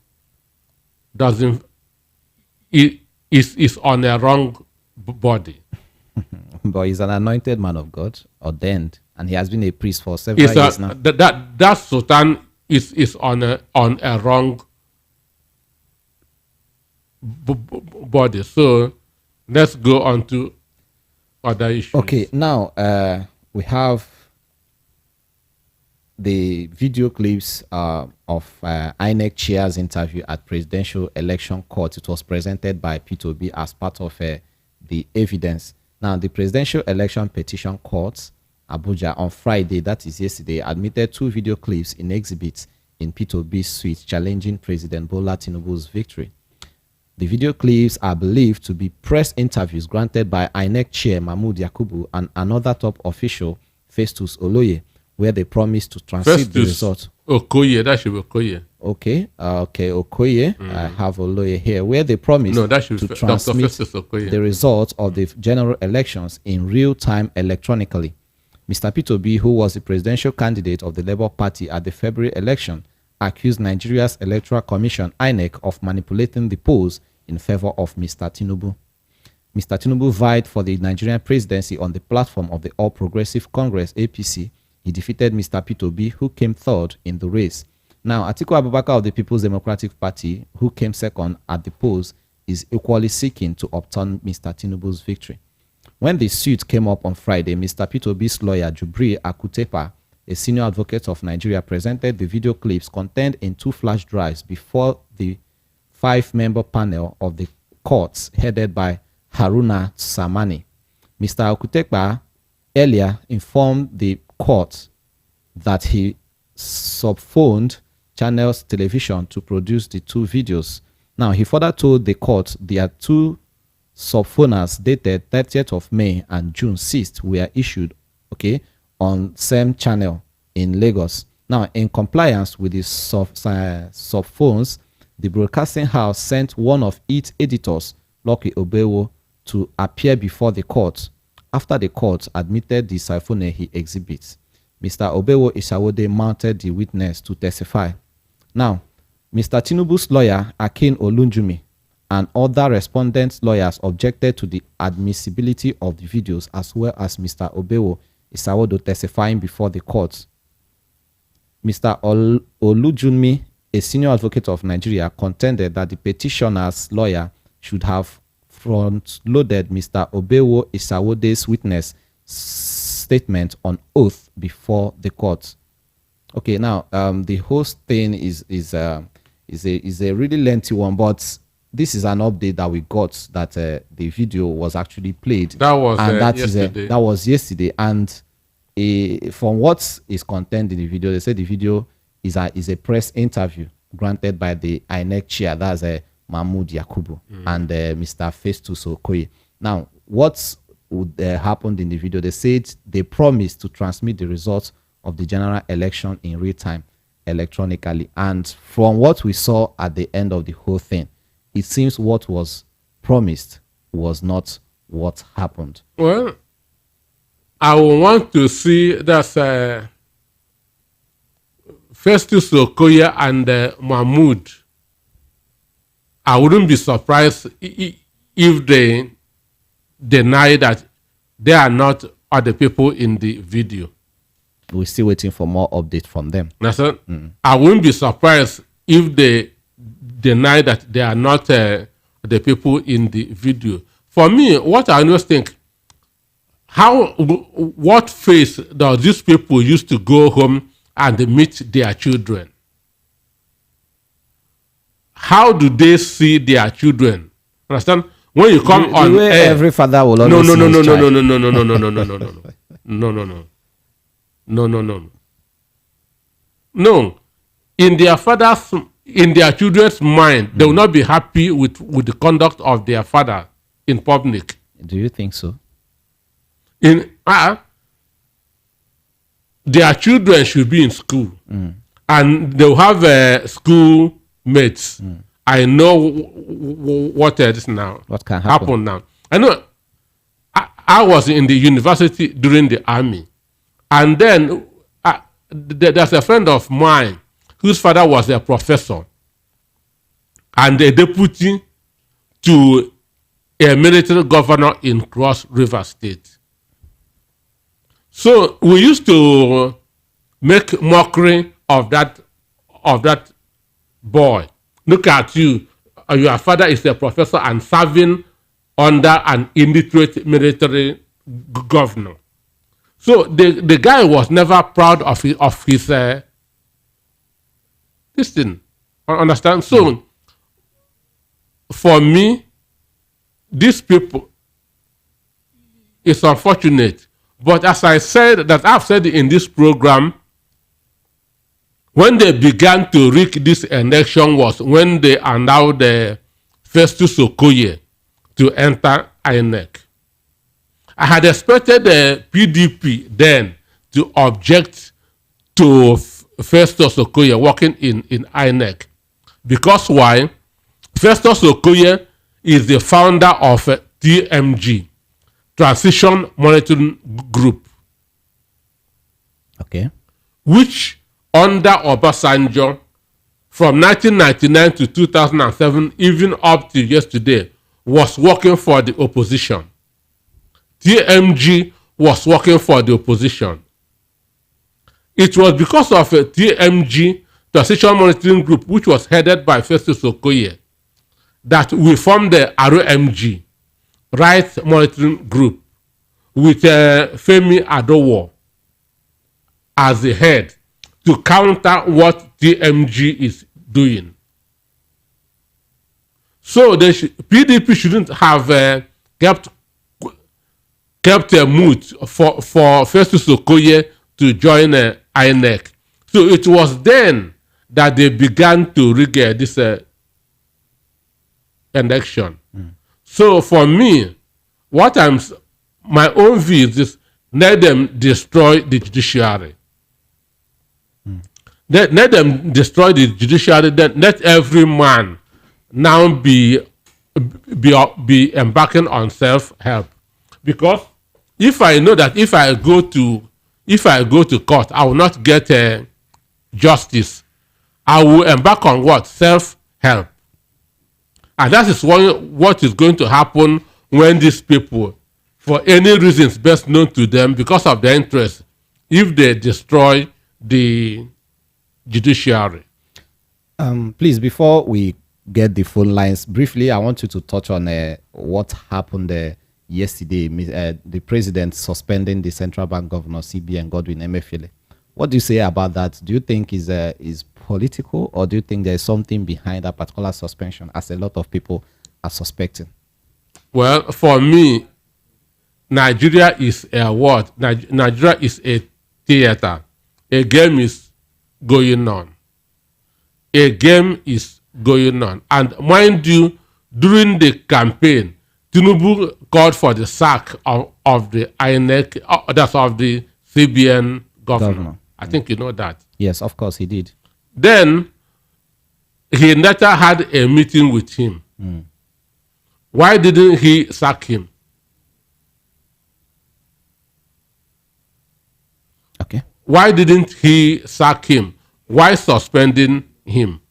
is on a wrong body. But he's an anointed man of God, ordained, and he has been a priest for several years now. That Sultan is on a wrong body. So let's go on to other issues. Okay, now we have the video clips of INEC chair's interview at Presidential Election Court. It was presented by P2B as part of the evidence. Now, the Presidential Election Petition Court, Abuja, on Friday, that is yesterday, admitted 2 video clips in exhibits in P2B's suite challenging President Bola Tinubu's victory. The video clips are believed to be press interviews granted by INEC chair Mahmood Yakubu and another top official, Festus Oloye, where they promised to transmit the result. Okoye, that should be Okoye. Okay, Okoye. I have Oloye here, where they promised to transmit the results of the general elections in real time electronically. Mr. P2B, who was the presidential candidate of the Labour Party at the February election, accused Nigeria's Electoral Commission, INEC, of manipulating the polls in favor of Mr. Tinubu. Mr. Tinubu vied for the Nigerian presidency on the platform of the All Progressive Congress, APC. He defeated Mr. P2B, who came third in the race. Now, Atiku Abubakar of the People's Democratic Party, who came second at the polls, is equally seeking to overturn Mr. Tinubu's victory. When the suit came up on Friday, Mr. P2B's lawyer, Jubri Akutepa, a senior advocate of Nigeria, presented the video clips contained in 2 flash drives before the 5-member panel of the courts headed by Haruna Samani. Mr. Akutepa earlier informed the court that he subphoned Channels Television to produce the 2 videos. Now, he further told the court there are 2 subphoners dated 30th of May and June 6th were issued, on same channel in Lagos. Now, in compliance with the subphones, the broadcasting house sent one of its editors, Lucky Obewo, to appear before the court after the court admitted the siphone he exhibits. Mr. Obewo Isawode mounted the witness to testify. Now, Mr. Tinubu's lawyer, Akin Olunjumi, and other respondents' lawyers objected to the admissibility of the videos, as well as Mr. Obewo Isawode testifying before the court. Mr. Olunjumi, a senior advocate of Nigeria, contended that the petitioner's lawyer should have front-loaded Mr. Obewo Isawode's witness statement on oath before the court. Okay, now the whole thing is a really lengthy one, but this is an update that we got that the video was actually played. That was yesterday. That was yesterday, and from what is contained in the video, they said the video is a press interview granted by the INEC chair, that's Mahmoud Yakubu, and Mr. Festus Okoye. Now, what would happened in the video? They said they promised to transmit the results of the general election in real time electronically, and from what we saw at the end of the whole thing, it seems what was promised was not what happened. Well, I would want to see that Festus Okoye and Mahmoud. I wouldn't be surprised if they deny that they are not other people in the video. We're still waiting for more updates from them. I wouldn't be surprised if they deny that they are not the people in the video. For me, what I always think, what face does these people use to go home and meet their children? How do they see their children? Understand? When you come on air, every father will always see his child. No. In their children's mind, they will not be happy with the conduct of their father in public. Do you think so? Their children should be in school, and they'll have school mates. I know what is now. What can happen now? I know. I was in the university during the army, and then there's a friend of mine whose father was a professor and a deputy to a military governor in Cross River State. So we used to make mockery of that boy. Look at you. Your father is a professor and serving under an illiterate military governor. So the guy was never proud of his this thing. Understand? So for me, these people, it's unfortunate. But as I said, that I've said in this program, when they began to rig this election was when they allowed the Festus Okoye to enter INEC. I had expected the PDP then to object to Festus Okoye working in INEC. Because why? Festus Okoye is the founder of TMG, Transition Monitoring Group. Okay. Which under Obasanjo, from 1999 to 2007, even up to yesterday, was working for the opposition. TMG was working for the opposition. It was because of TMG, Transition Monitoring Group, which was headed by Festus Okoye, that we formed the ROMG, Rights Monitoring Group, with Femi Adowo as the head, to counter what TMG is doing. So the PDP shouldn't have kept a mood for Festus Okoye to join INEC. So it was then that they began to rig this election. So for me, my own view is this: let them destroy the judiciary. Let them destroy the judiciary. Then let every man now be embarking on self-help. Because if I know that if if I go to court, I will not get justice. I will embark on what? Self-help. And that is what is going to happen when these people, for any reasons best known to them, because of their interest, if they destroy the judiciary. Please, before we get the phone lines, briefly, I want you to touch on what happened yesterday. The president suspending the central bank governor, CBN Godwin. What do you say about that? Do you think is political, or do you think there's something behind that particular suspension, as a lot of people are suspecting? Well, for me, Nigeria is a what? Nigeria is a theater. A game is going on. A game is going on. And mind you, during the campaign, Tinubu called for the sack of the INEC, that's of the CBN governor. I think you know that. Yes, of course he did. Then he later had a meeting with him. Why didn't he sack him? Okay. Why didn't he sack him? Why suspending him?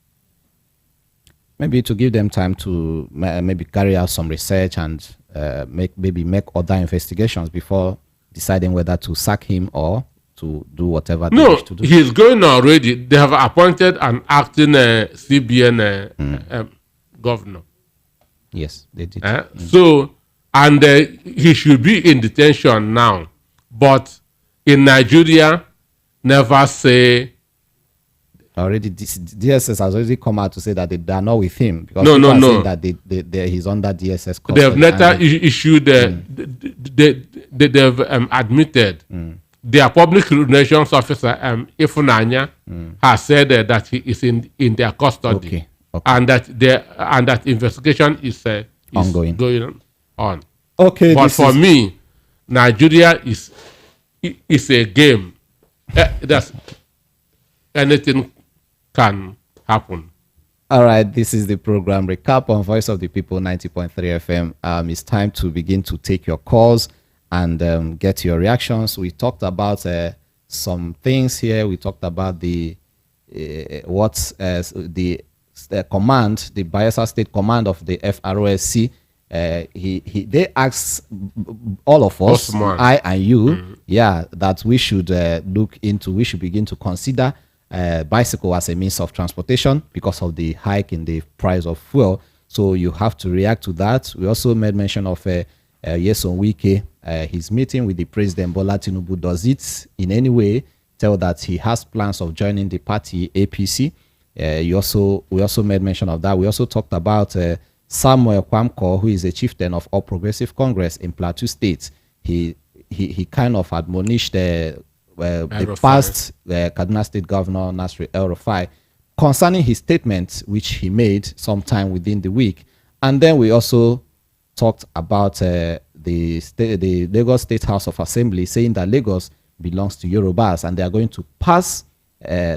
Maybe to give them time to maybe carry out some research and make other investigations before deciding whether to sack him or to do whatever they wish to do. He's going already. They have appointed an acting CBN governor. Yes, they did. So, and he should be in detention now. But in Nigeria, never say. Already, DSS has already come out to say that they are not with him. Because No. That he's under DSS custody. They have later issued, they've admitted. Their public relations officer, Ifunanya, has said that he is in their custody. Okay. And that investigation is ongoing. Going on. Okay. But for me, Nigeria is a game. That's anything can happen. All right, this is the program recap on Voice of the People 90.3 FM. It's time to begin to take your calls and get your reactions. We talked about some things here. We talked about the command, the Bayelsa State Command of the FROSC. They asked all of us, I and you, that we should look into, we should begin to consider bicycle as a means of transportation because of the hike in the price of fuel. So you have to react to that. We also made mention of Yeson Wike, his meeting with the President Bola Tinubu. Does it in any way tell that he has plans of joining the party APC? We also made mention of that. We also talked about Samuel Kwamko, who is a chieftain of All Progressive Congress in Plateau State. He kind of admonished the past Kaduna State Governor Nasri El-Rufai concerning his statement, which he made sometime within the week. And then we also talked about the Lagos State House of Assembly saying that Lagos belongs to Yorubas, and they are going to pass a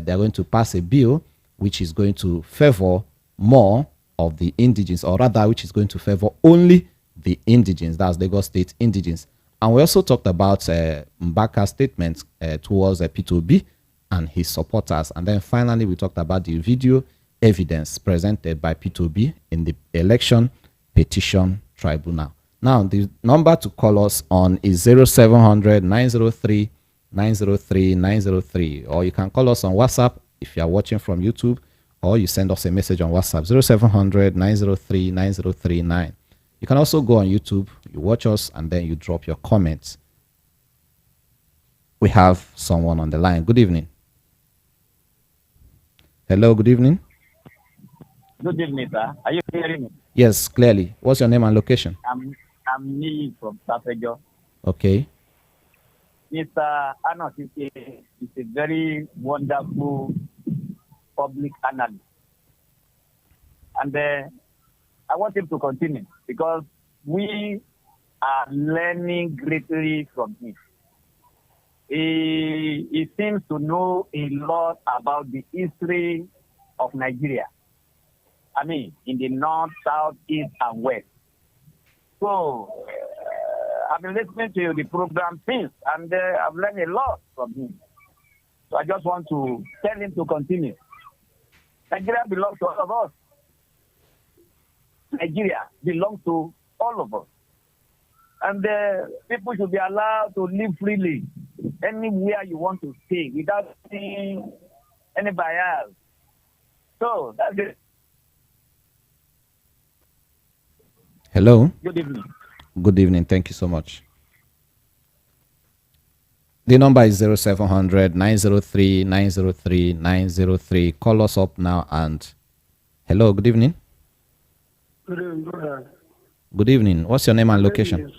bill which is going to favor more of the indigenes, or rather which is going to favor only the indigenes, that's Lagos State indigenes. And we also talked about Mbaka's statements towards P2B and his supporters. And then finally, we talked about the video evidence presented by P2B in the election petition tribunal. Now, the number to call us on is 0700 903 903 903, or you can call us on WhatsApp if you are watching from YouTube, or you send us a message on WhatsApp 0700 903 9039. You can also go on YouTube, you watch us, and then you drop your comments. We have someone on the line. Good evening. Hello, good evening. Good evening, sir. Are you hearing me? Yes, clearly. What's your name and location? I'm Neil from Safejo. Okay. Mr. Anos is a very wonderful public analyst. And I want him to continue because we are learning greatly from him. He seems to know a lot about the history of Nigeria. I mean, in the north, south, east, and west. So, I've been listening to the program since, and I've learned a lot from him. So I just want to tell him to continue. Nigeria belongs to all of us. Nigeria belongs to all of us. And people should be allowed to live freely anywhere you want to stay without seeing any bias. So that's it. Hello. Good evening. Good evening. Thank you so much. The number is 0700 903 903 903. Call us up now and hello. Good evening. Good evening, brother. Good evening. What's your name and location?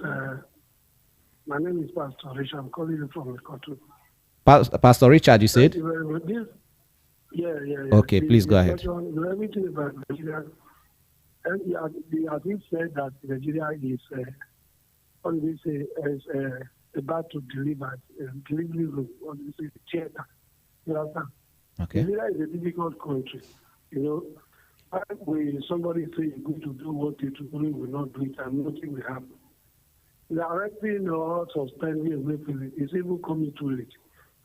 My name is Pastor Richard. I'm calling you from the country. Pastor Richard, you said? Yeah. Okay, please go ahead. Everything about Nigeria, and the admin said that Nigeria is, about to deliver delivery room, theater. You understand? Okay. Nigeria is a difficult country. You know, when somebody say you're going to do what you do, will not do it, and nothing will happen. The arresting or suspending away from it is even coming too late.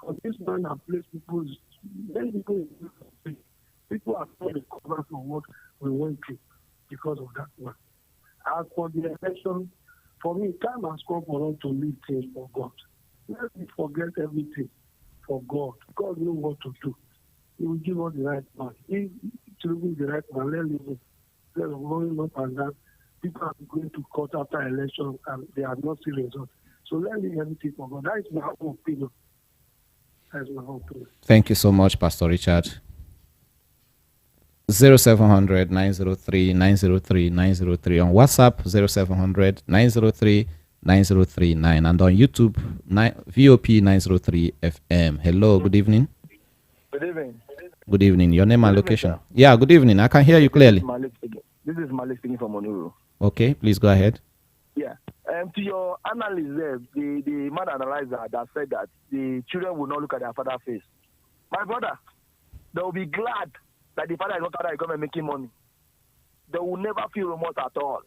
Because this man has placed many people are trying to cover for what we went through because of that man. As for the election, for me, time has come for us to leave things for God. Let me forget everything for God. God knows what to do. He will give us the right man. If choosing the right man, let him going up and down. People are going to court after election and they are not seeing results. So let me everything for God. That is my own opinion. That is my own opinion. Thank you so much, Pastor Richard. 0700 903 903 903 on WhatsApp 0700 903 9039 and on YouTube VOP 903 FM. Hello, good evening. Good evening. Good evening. Your name and location. Sir. Yeah, good evening. I can hear you clearly. This is Malik speaking from Onuru. Okay, please go ahead. Yeah. To your analyst there, the man analyzer that said that the children will not look at their father's face. My brother, they will be glad that the father is not out there making money. They will never feel remorse at all.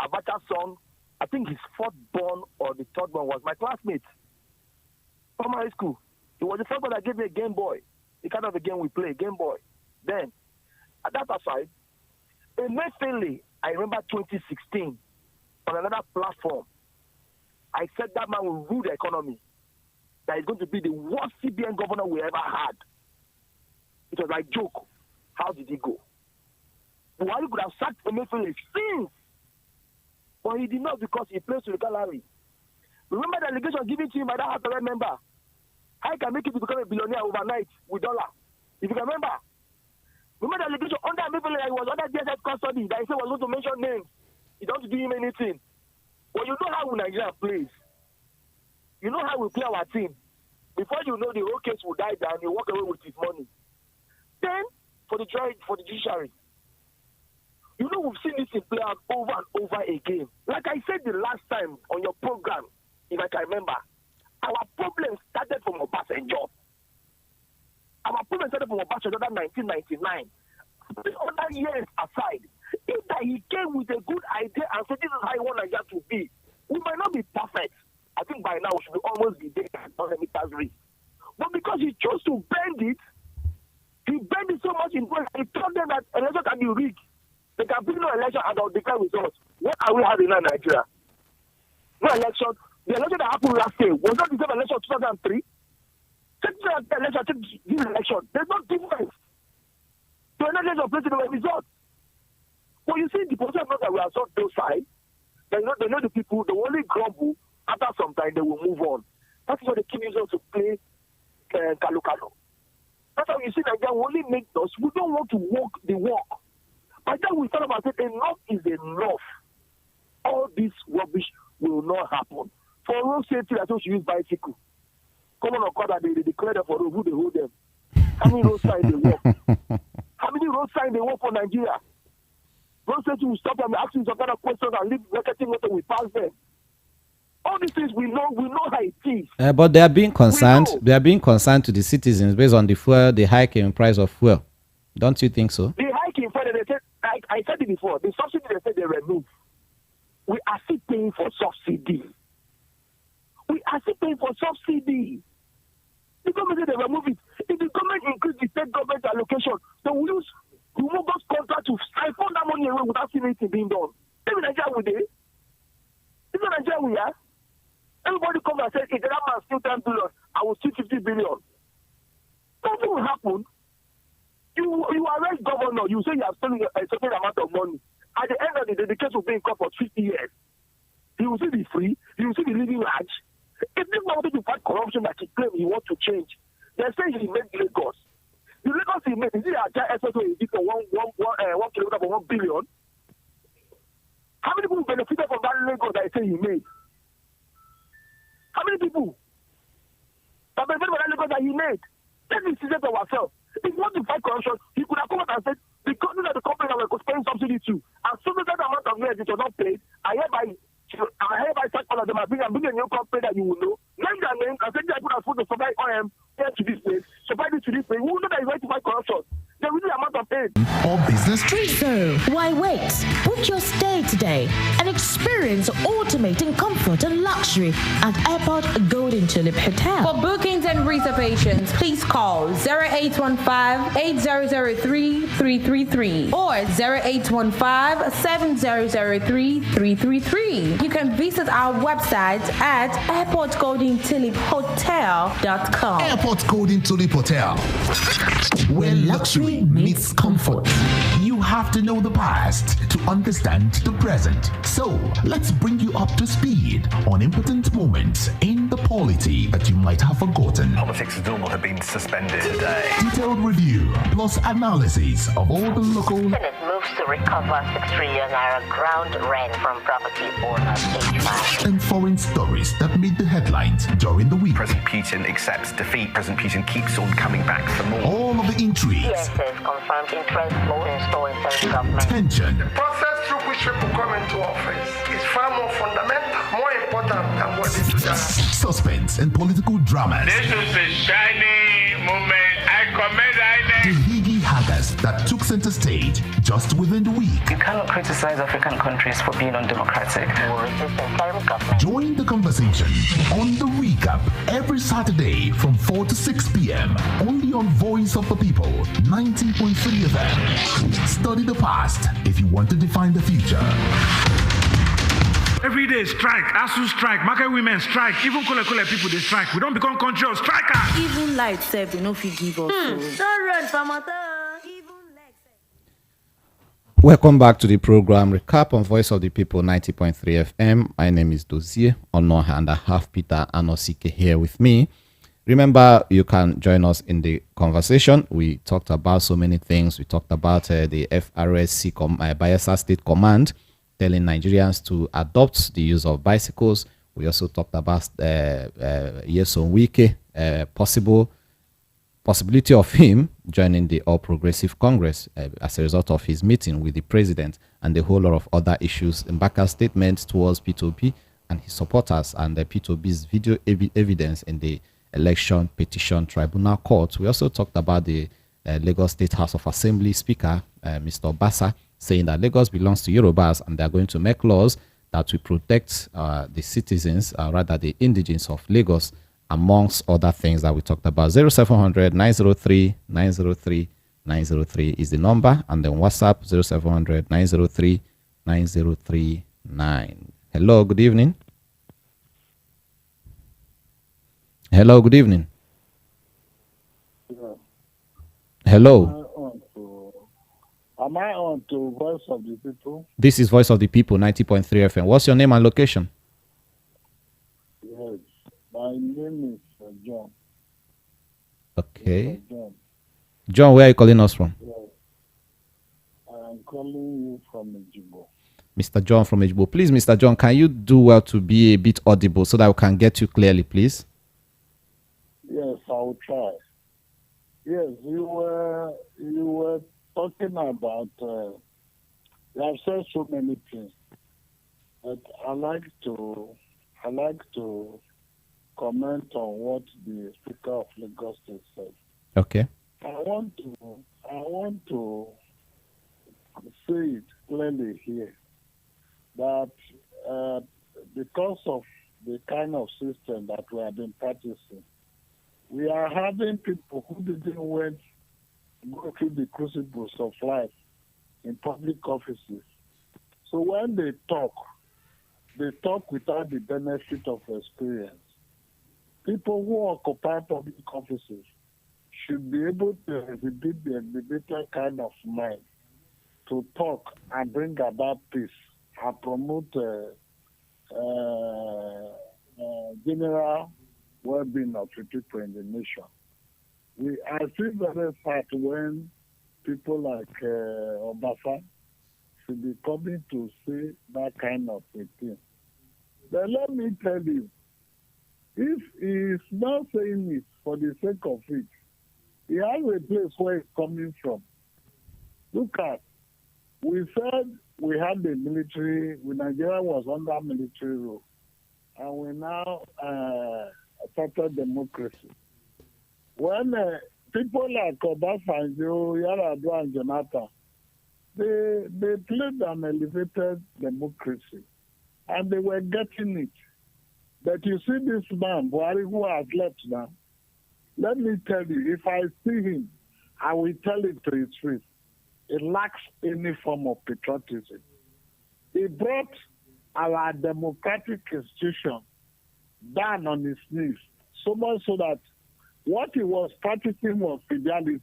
Abacha's son, I think his fourth born or the third born was my classmate. Primary school. It was the first one that gave me a Game Boy. The kind of a game we play, Game Boy. Then, at that aside, immediately, I remember 2016, on another platform, I said that man will rule the economy. That is going to be the worst CBN governor we ever had. It was like joke. How did he go? Buhari could have sacked Emefiele since, but he did not because he plays to the gallery. Remember the allegation given to him by that House of Rep member? How can make it to become a billionaire overnight with dollar? If you can remember the allegation under Emefiele, he was under DSS custody that he said was going to mention names. He don't do him anything. Well, you know how Nigeria plays. You know how we play our team. Before you know, the whole case will die down. He walk away with his money. Then, for the judiciary, you know we've seen this thing play out over and over again. Like I said the last time on your program, if I can remember, our problem started from Obasanjo. Our problem started from Obasanjo in 1999. The other years aside, if that he came with a good idea and said this is how he want Nigeria to be, we might not be perfect. I think by now we should almost be there on the meters race. But because he chose to bend it, he bent it so much in point, he told them that election can be rigged. They can bring no election and they'll declare results. What are we having in Nigeria? No election. The election that happened last year was not the same election of 2003. Take the election, take this election. There's no difference. So an election of president result. But you see, the position not that we are so docile. They know the people, they only grumble. After some time, they will move on. That's why they keep using to play Kalu. That's how you see Nigeria only make us. We don't want to walk the walk. By the time we start about it, enough is enough. All this rubbish will not happen. For road safety, I thought you use bicycle. Come on, that they declare them for road, who they hold them. How many road signs they walk? How many road signs they walk for Nigeria? Road safety will stop them asking some kind of questions and leave marketing until we pass them. All these things we know how it is. But they are being concerned. They are being concerned to the citizens based on the hike in price of fuel. Don't you think so? The hike in fuel, they said, I said it before. The subsidy they said they remove. We are still paying for subsidy. We are still paying for subsidy. The government said they remove it. If the government increase the state government allocation, they will use remove those contracts to siphon that money away without seeing anything being done. Maybe Nigeria will do. Is it Nigeria we are? Everybody come and say, if that man steal 10 billion, I will steal 50 billion. Nothing will happen. You arrest governor, you say you have stolen a certain amount of money. At the end of the day, the case will be in court for 50 years. He will still be free. He will still be living large. If this man wanted to fight corruption that he claimed he wants to change, they say he made Lagos. The Lagos he made, is it a giant SSO he did for 1 kilometer for 1 billion? How many people benefited from that Lagos that he say he made? How many people? That benefited from that Lagos that he made? Let's be serious to ourselves. If you want to fight corruption, he could have come out and said, the company that the company that we're paying subsidy to, as soon as that amount of years it was not paid, I hereby start all of them. I bring a new company that you will know. Name their name and say they put a food to supply OM here to this place, supply this to this place. We will know that it's going to fight corruption. There will be amount of aid. Or business trip. So, why wait? Book your stay today and experience ultimating comfort and luxury at Airport Golden Tulip Hotel. For bookings and reservations, please call 0815-8003-333 or 0815-7003-333. You can visit our website at airportgoldentuliphotel.com. Airport Golden Tulip Hotel, where luxury meets comfort. You have to know the past to understand the present. So let's bring you up to speed on important moments in the polity that you might have forgotten. Politics as normal have been suspended today. Detailed review plus analysis of all the local Senate moves to recover 6 trillion naira ground rent from property owners age 5. and foreign stories that made the headlines during the week. President Putin accepts defeat. President Putin keeps on coming back for more. All of the intrigues, PSS confirmed interest flow in store in central government. tension, The process through which people come into office is far more fundamental, more important than what is done. suspense, and political dramas. This is a shining moment. I commend The higgy haggers that took center stage just within the week. You cannot criticize African countries for being undemocratic. Join the conversation on The Recap every Saturday from 4 to 6 p.m. only on Voice of the People 90.3 FM. Study the past if you want to define the future. Every day strike, ASU strike, market women strike, even Kole people they strike. We don't become country of strikers. Even light self, they know if you give us. Don't run from us. Welcome back to the program Recap on Voice of the People 90.3 FM. My name is Dozie Onoha and I have Peter Anosike here with me. Remember, you can join us in the conversation. We talked about so many things. We talked about the FRSC Bayelsa State Command telling Nigerians to adopt the use of bicycles. We also talked about Nyesom Wike, possibility of him joining the All Progressive Congress as a result of his meeting with the president, and a whole lot of other issues. Mbaka's statement towards P2P and his supporters, and the P2P's video evidence in the election petition tribunal court. We also talked about the Lagos State House of Assembly Speaker, Mr. Basa, saying that Lagos belongs to Yorubas and they are going to make laws that will protect the citizens, rather the indigenes of Lagos, amongst other things that we talked about. 0700 903 903 903 is the number, and then WhatsApp 0700 903 9039. Hello, good evening. Hello, good evening. Yeah. Hello. Am I on to Voice of the People? This is Voice of the People 90.3 FM. What's your name and location? Yes. My name is John. Okay. John. John, where are you calling us from? Yes. I am calling you from Ejigbo. Mr. John from Ejigbo. Please, Mr. John, can you do well to be a bit audible so that we can get you clearly, please? Yes, I will try. Yes, you were talking about, you have said so many things, but I like to comment on what the Speaker of Lagos State said. Okay. I want to say it clearly here that because of the kind of system that we have been practicing. We are having people who didn't go through the crucibles of life in public offices. So when they talk without the benefit of experience. People who occupy public offices should be able to exhibit the exhibitor kind of mind to talk and bring about peace and promote general well-being of the people in the nation. I feel very sad when people like Mbaka should be coming to say that kind of a thing. But let me tell you, if he is not saying it for the sake of it, he has a place where it's coming from. Look at, we said we had the military, Nigeria was under military rule, and we now started democracy. When people like Obasanjo, Yar'Adua, and Jonathan, they played an elevated democracy, and they were getting it. But you see this man, Buhari, who has left now, let me tell you, if I see him, I will tell it to his face. It lacks any form of patriotism. He brought our democratic institution down on his knees, so much so that what he was practicing was fidelity.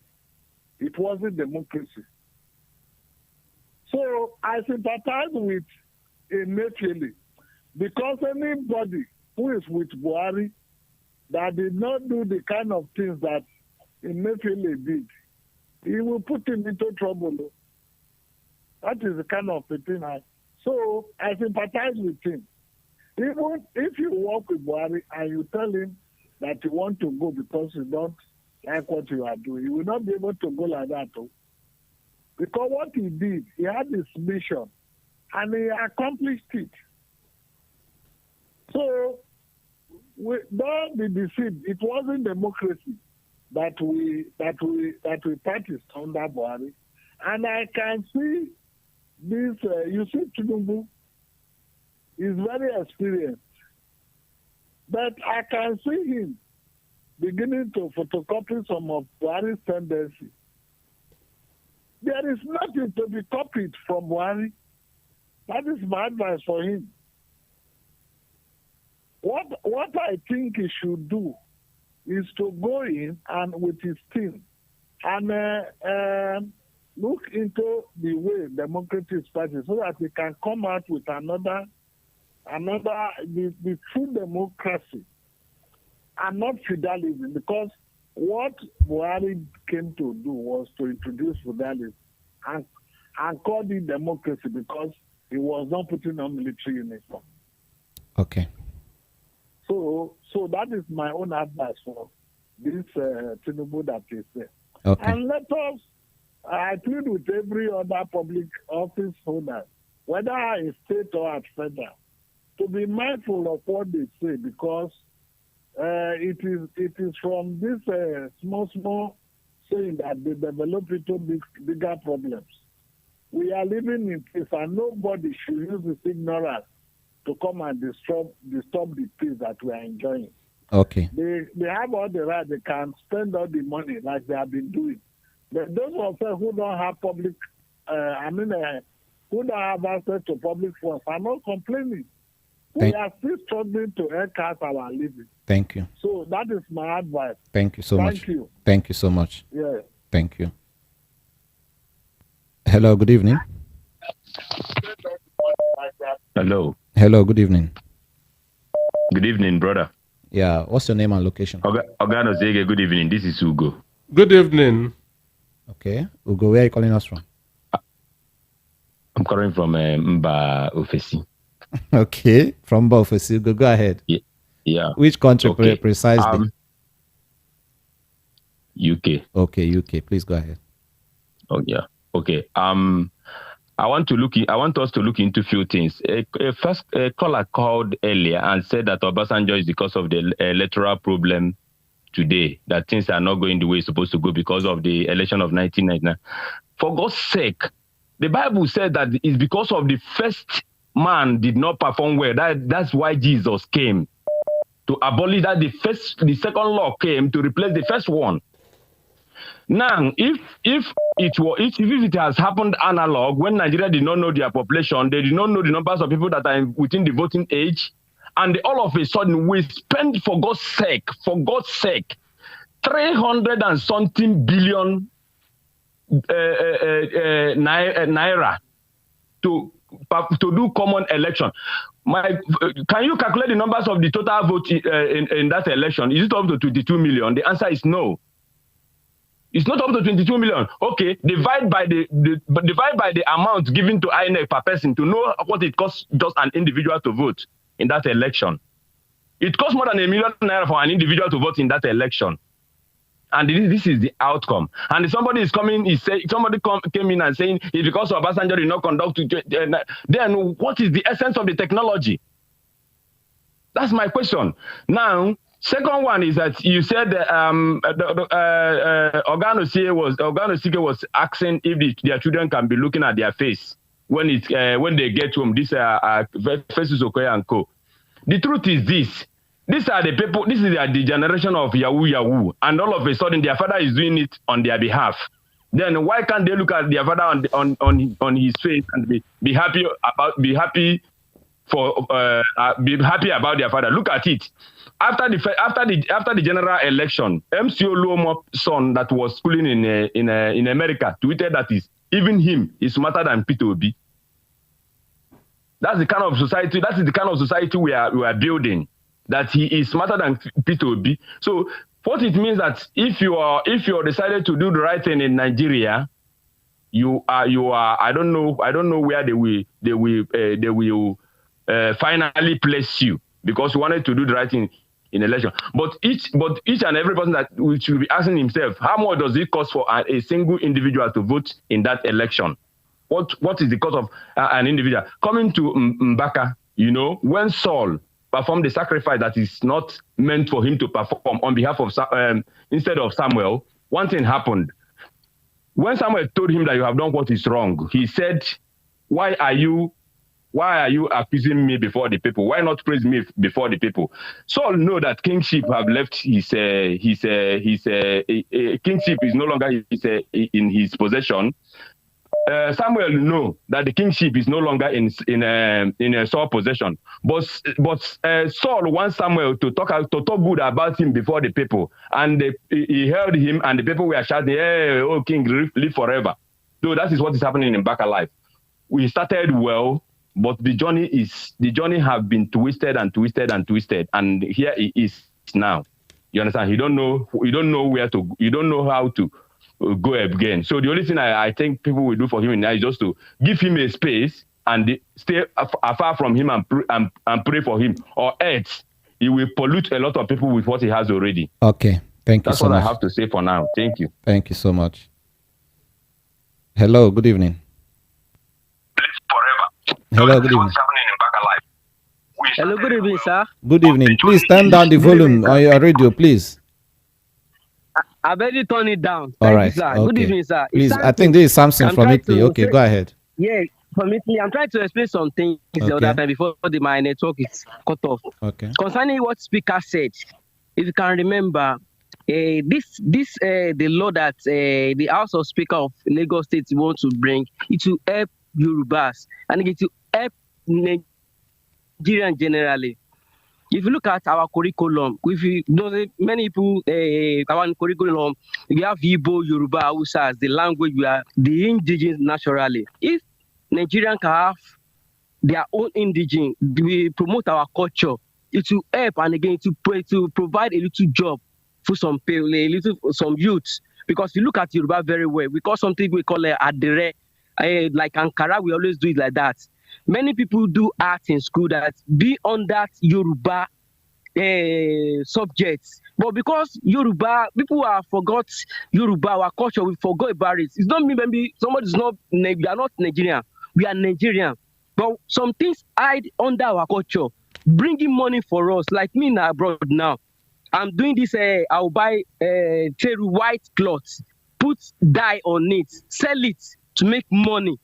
It wasn't democracy. So I sympathize with Emefiele, because anybody who is with Buhari that did not do the kind of things that Emefiele did, he will put him into trouble. That is the kind of thing. So I sympathize with him. Even if you work with Buhari and you tell him that you want to go because you don't like what you are doing, you will not be able to go like that. Because what he did, he had this mission and he accomplished it. So don't be deceived. It wasn't democracy that we practiced under Buhari. And I can see this, you see Tribunal is very experienced. But I can see him beginning to photocopy some of Buhari's tendencies. There is nothing to be copied from Buhari. That is my advice for him. What I think he should do is to go in and with his team and look into the way democracy is practiced so that he can come out with the true democracy and not feudalism, because what Buhari came to do was to introduce feudalism and call it democracy because he was not putting on military uniform. Okay. So that is my own advice for this Tinubu that is there. Okay. And let us, I plead with every other public office holder, whether at state or at federal, to be mindful of what they say, because it is from this small saying that they develop into bigger problems. We are living in peace, and nobody should use this ignorance to come and disturb the peace that we are enjoying. Okay. They have all the right. They can spend all the money like they have been doing. But those of us who don't have public, who don't have access to public funds are not complaining. We are still struggling to earn our living. Thank you. So that is my advice. Thank you so much. Thank you. Thank you so much. Yeah. Thank you. Hello, good evening. Hello. Hello, good evening. Good evening, brother. Yeah, what's your name and location? Ogano Zege, good evening. This is Ugo. Good evening. Okay. Ugo, where are you calling us from? I'm calling from Mba Ofesi. Okay, from Mba Ofesi. Go ahead. Yeah. Which country precisely? UK. Okay, UK. Please go ahead. Oh, yeah. Okay. I want us to look into a few things. A caller called earlier and said that Obasanjo is because of the electoral problem today, that things are not going the way it's supposed to go because of the election of 1999. For God's sake, the Bible said that it's because of the first man did not perform well. That's why Jesus came to abolish that. The second law came to replace the first one. Now, if it has happened analog, when Nigeria did not know their population, they did not know the numbers of people that are within the voting age, and all of a sudden we spend, for God's sake, 300 and something billion naira to do common election. Can you calculate the numbers of the total vote in that election? Is it up to 22 million? The answer is no. It's not up to 22 million. Okay, divide by the amount given to INEC per person to know what it costs just an individual to vote in that election. It costs more than $1 million for an individual to vote in that election. And this is the outcome. And somebody is coming, came in and saying it's because of Obasanjo did not conduct, then what is the essence of the technology? That's my question. Now, second one is that you said Oganosike was asking if their children can be looking at their face when they get home. This faces Okoye and Co. The truth is this. These are the people, this is the generation of Yahoo, and all of a sudden their father is doing it on their behalf. Then why can't they look at their father on his face and be happy about their father? Look at it. After the general election, MCO Luomo's son that was schooling in America tweeted that even him is smarter than Peter Obi. That's the kind of society. That is the kind of society we are building. That he is smarter than Peter Obi. So what it means that if you are decided to do the right thing in Nigeria, you are. I don't know where they will finally place you, because you wanted to do the right thing in election. But each and every person that we should be asking himself, how much does it cost for a single individual to vote in that election? What is the cost of an individual coming to Mbaka? When Saul performed the sacrifice that is not meant for him to perform on behalf of instead of Samuel, one thing happened. When Samuel told him that you have done what is wrong, he said, why are you accusing me before the people? Why not praise me before the people? Saul know that kingship have left his kingship is no longer in his possession. Samuel know that the kingship is no longer in Saul's possession. But Saul wants Samuel to talk good about him before the people, and he held him, and the people were shouting, "Hey, oh king, live forever." So that is what is happening in Mbaka life. We started well, but the journey have been twisted, and here it is now. You understand? You don't know where to. You don't know how to go again. So the only thing I think people will do for him now is just to give him a space and stay afar from him and pray for him, or else he will pollute a lot of people with what he has already. Okay, thank you so much. That's what I have to say for now. Thank you. Thank you so much. Hello, good evening. Hello, good evening. Hello, good evening, sir. Good evening. Please turn down the volume on your radio, please. I better turn it down. All right. Sir. Okay. Good evening, sir. Please, I think this is Samson from Italy. Okay, go ahead. Yeah, from Italy. I'm trying to explain some things the other time before my network is cut off. Okay. Concerning what Speaker said, if you can remember, the law that the House of Speaker of Lagos State wants to bring, it will help Yorubas and it will help Nigerians generally. If you look at our curriculum, many people, our curriculum, we have Igbo, Yoruba, Hausa as the language, we are the indigenous naturally. If Nigerians can have their own indigenous, we promote our culture, it will help, and again, to provide a little job for some people, some youths. Because you look at Yoruba very well, we call something we call adere, like Ankara, we always do it like that. Many people do art in school that be on that Yoruba subjects. But because Yoruba, people have forgot Yoruba, our culture, we forgot about it. It's not me, maybe somebody's not, we are not Nigerian. We are Nigerian. But some things hide under our culture, bringing money for us. Like me in abroad now, I'm doing this, I'll buy white cloth, put dye on it, sell it to make money.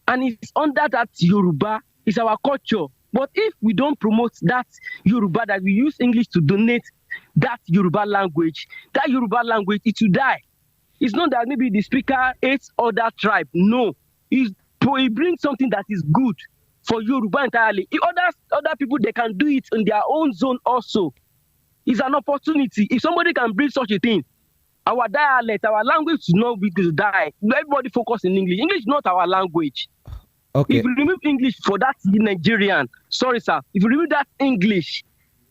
And it's under that Yoruba It's our culture. But if we don't promote that Yoruba, that we use English to donate that Yoruba language, it will die. It's not that maybe the speaker hates other tribe. No. He brings something that is good for Yoruba entirely. If other people, they can do it in their own zone also. It's an opportunity. If somebody can bring such a thing, our dialect, our language should not be to die. Everybody focus in English. English is not our language. Okay. If you remove English for that Nigerian, sorry, sir. If you remove that English,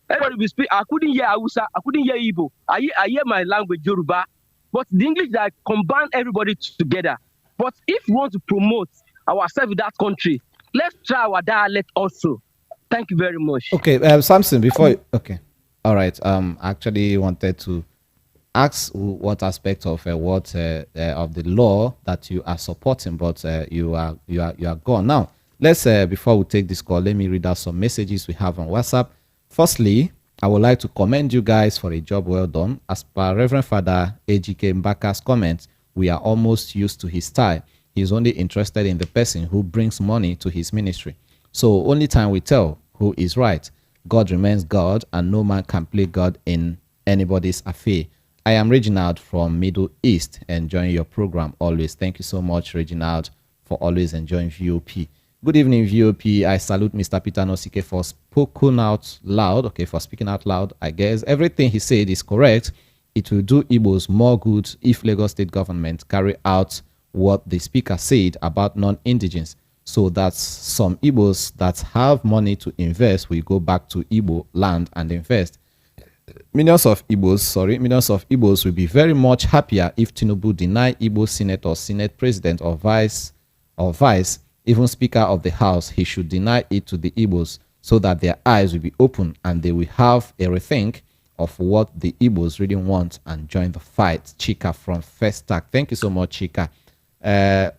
everybody will speak. I couldn't hear Hausa. I couldn't hear Igbo. I hear my language, Yoruba. But the English that combine everybody together. But if we want to promote ourselves in that country, let's try our dialect also. Thank you very much. Okay, Samson, okay. All right. Actually wanted to ask what aspect of of the law that you are supporting, but you are gone now. Let's before we take this call, let me read out some messages we have on WhatsApp. Firstly, I would like to commend you guys for a job well done. As per Reverend Father AGK Mbaka's comments, we are almost used to his style. He's only interested in the person who brings money to his ministry. So only time will tell who is right. God remains God, and no man can play God in anybody's affair. I am Reginald from Middle East, enjoying your program always. Thank you so much, Reginald, for always enjoying VOP. Good evening, VOP. I salute Mr. Peter Nosike for speaking out loud. Okay, for speaking out loud, I guess. Everything he said is correct. It will do Igbos more good if Lagos State government carry out what the speaker said about non-indigens, so that some Igbos that have money to invest will go back to Igbo land and invest. Millions of Igbos will be very much happier if Tinubu deny Igbo senator, senate president, or vice, even speaker of the house. He should deny it to the Igbos so that their eyes will be open and they will have a rethink of what the Igbos really want and join the fight. Chika from First Stack. Thank you so much, Chika.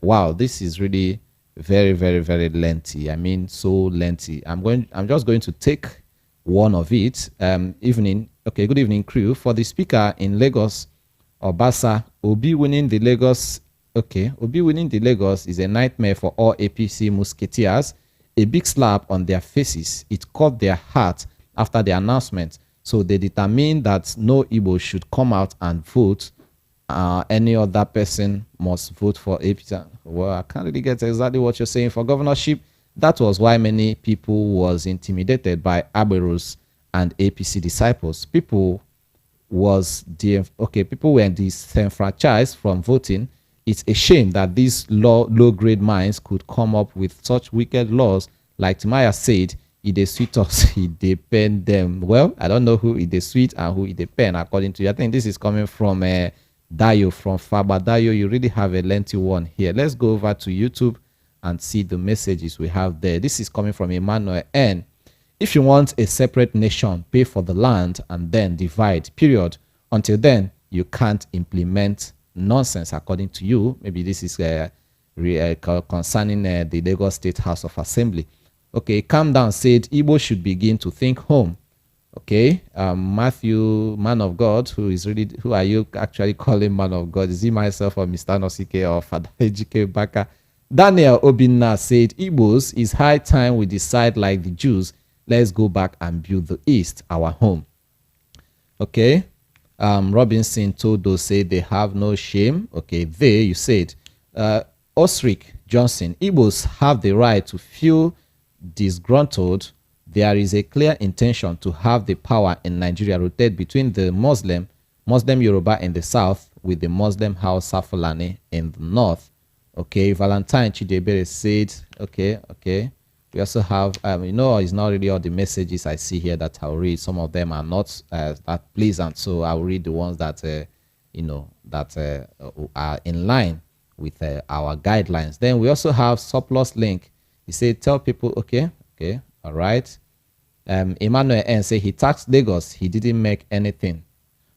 Wow, this is really very, very, very lengthy. I mean, so lengthy. I'm just going to take one of it. Good evening, crew. For the speaker in Lagos, Obasa, Obi winning the Lagos is a nightmare for all APC musketeers. A big slap on their faces. It caught their heart after the announcement. So they determined that no Igbo should come out and vote. Any other person must vote for APC. Well, I can't really get exactly what you're saying for governorship. That was why many people was intimidated by Aberos and APC disciples. People were disenfranchised from voting. It's a shame that these low-grade minds could come up with such wicked laws. Like Timaya said, if they sweet us, if they pen them. Well, I don't know who it is sweet and who it they pen, according to you. I think this is coming from Dayo from Faba. Dayo, you really have a lengthy one here. Let's go over to YouTube and see the messages we have there. This is coming from Emmanuel N. If you want a separate nation, pay for the land and then divide, period. Until then, you can't implement nonsense, according to you. Maybe this is concerning the Lagos State House of Assembly. Okay, calm down, said Igbo should begin to think home. Okay, Matthew, man of God, who are you actually calling man of God? Is he myself or Mr. Nosike or Father Ejike Mbaka? Daniel Obinna said, Igbos, it's high time we decide like the Jews. Let's go back and build the East, our home. Okay. Robinson Todo said they have no shame. Okay, you said. Osric Johnson, Igbos have the right to feel disgruntled. There is a clear intention to have the power in Nigeria rotate between the Muslim Yoruba in the south with the Muslim Hausa Fulani in the north. Okay, Valentine Chidebere said, okay. We also have, it's not really all the messages I see here that I'll read. Some of them are not that pleasant, so I'll read the ones that, are in line with our guidelines. Then we also have surplus link. He said, tell people, okay, all right. Emmanuel N said he taxed Lagos, he didn't make anything.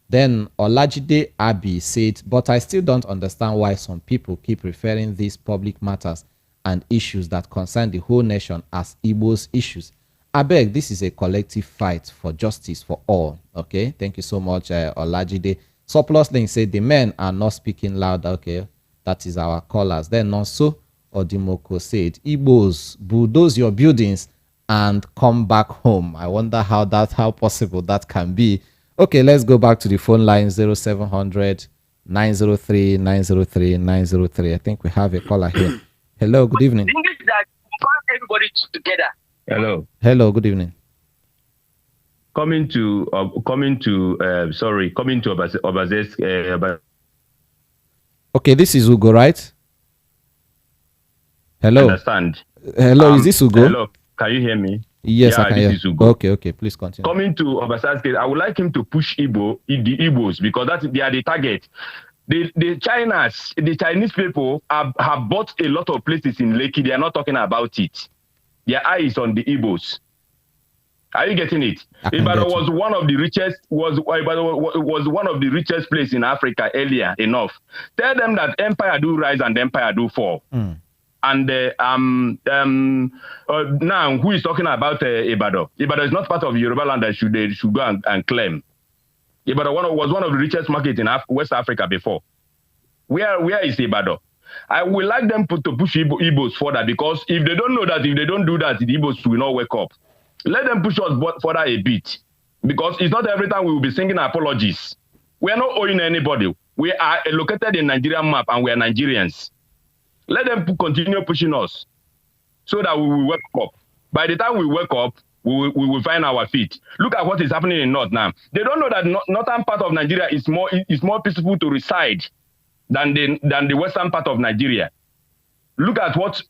Then Olajide Abi said, but I still don't understand why some people keep referring these public matters and issues that concern the whole nation as Igbo's issues. I beg, this is a collective fight for justice for all. Okay, thank you so much, Olajide. Surplus Link said the men are not speaking loud. Okay, that is our callers. Then also Odimoko said, Igbos, bulldoze your buildings and come back home. I wonder how possible that can be. Okay, let's go back to the phone line 0700 903 903 903. I think we have a caller here. Hello, good evening. English that everybody together. Hello. Hello, good evening. Coming to Obaze's. Okay, this is Ugo, right? Hello. Understand. Hello, is this Ugo? Hello, can you hear me? Yes, yeah, I can this hear. Is Ugo. Okay, please continue. Coming to Obasanjo's case, I would like him to push the Igbos because they are the target. The Chinese people have bought a lot of places in Lekki. They are not talking about it. Their eye is on the Igbos. Are you getting it? Ibadan was one of the richest was one of the richest place in Africa earlier enough. Tell them that empire do rise and empire do fall. And now who is talking about Ibadan? Ibadan is not part of Yoruba land that should go and claim. Ibadan was one of the richest markets in West Africa before. Where is Ibadan? I would like them to push Igbos further because if they don't know that, if they don't do that, the Igbos will not wake up. Let them push us further a bit because it's not every time we will be singing apologies. We are not owing anybody. We are located in Nigerian map and we are Nigerians. Let them continue pushing us so that we will wake up. By the time we wake up, we will find our feet. Look at what is happening in North now. They don't know that northern part of Nigeria is more peaceful to reside than the western part of Nigeria. Look at what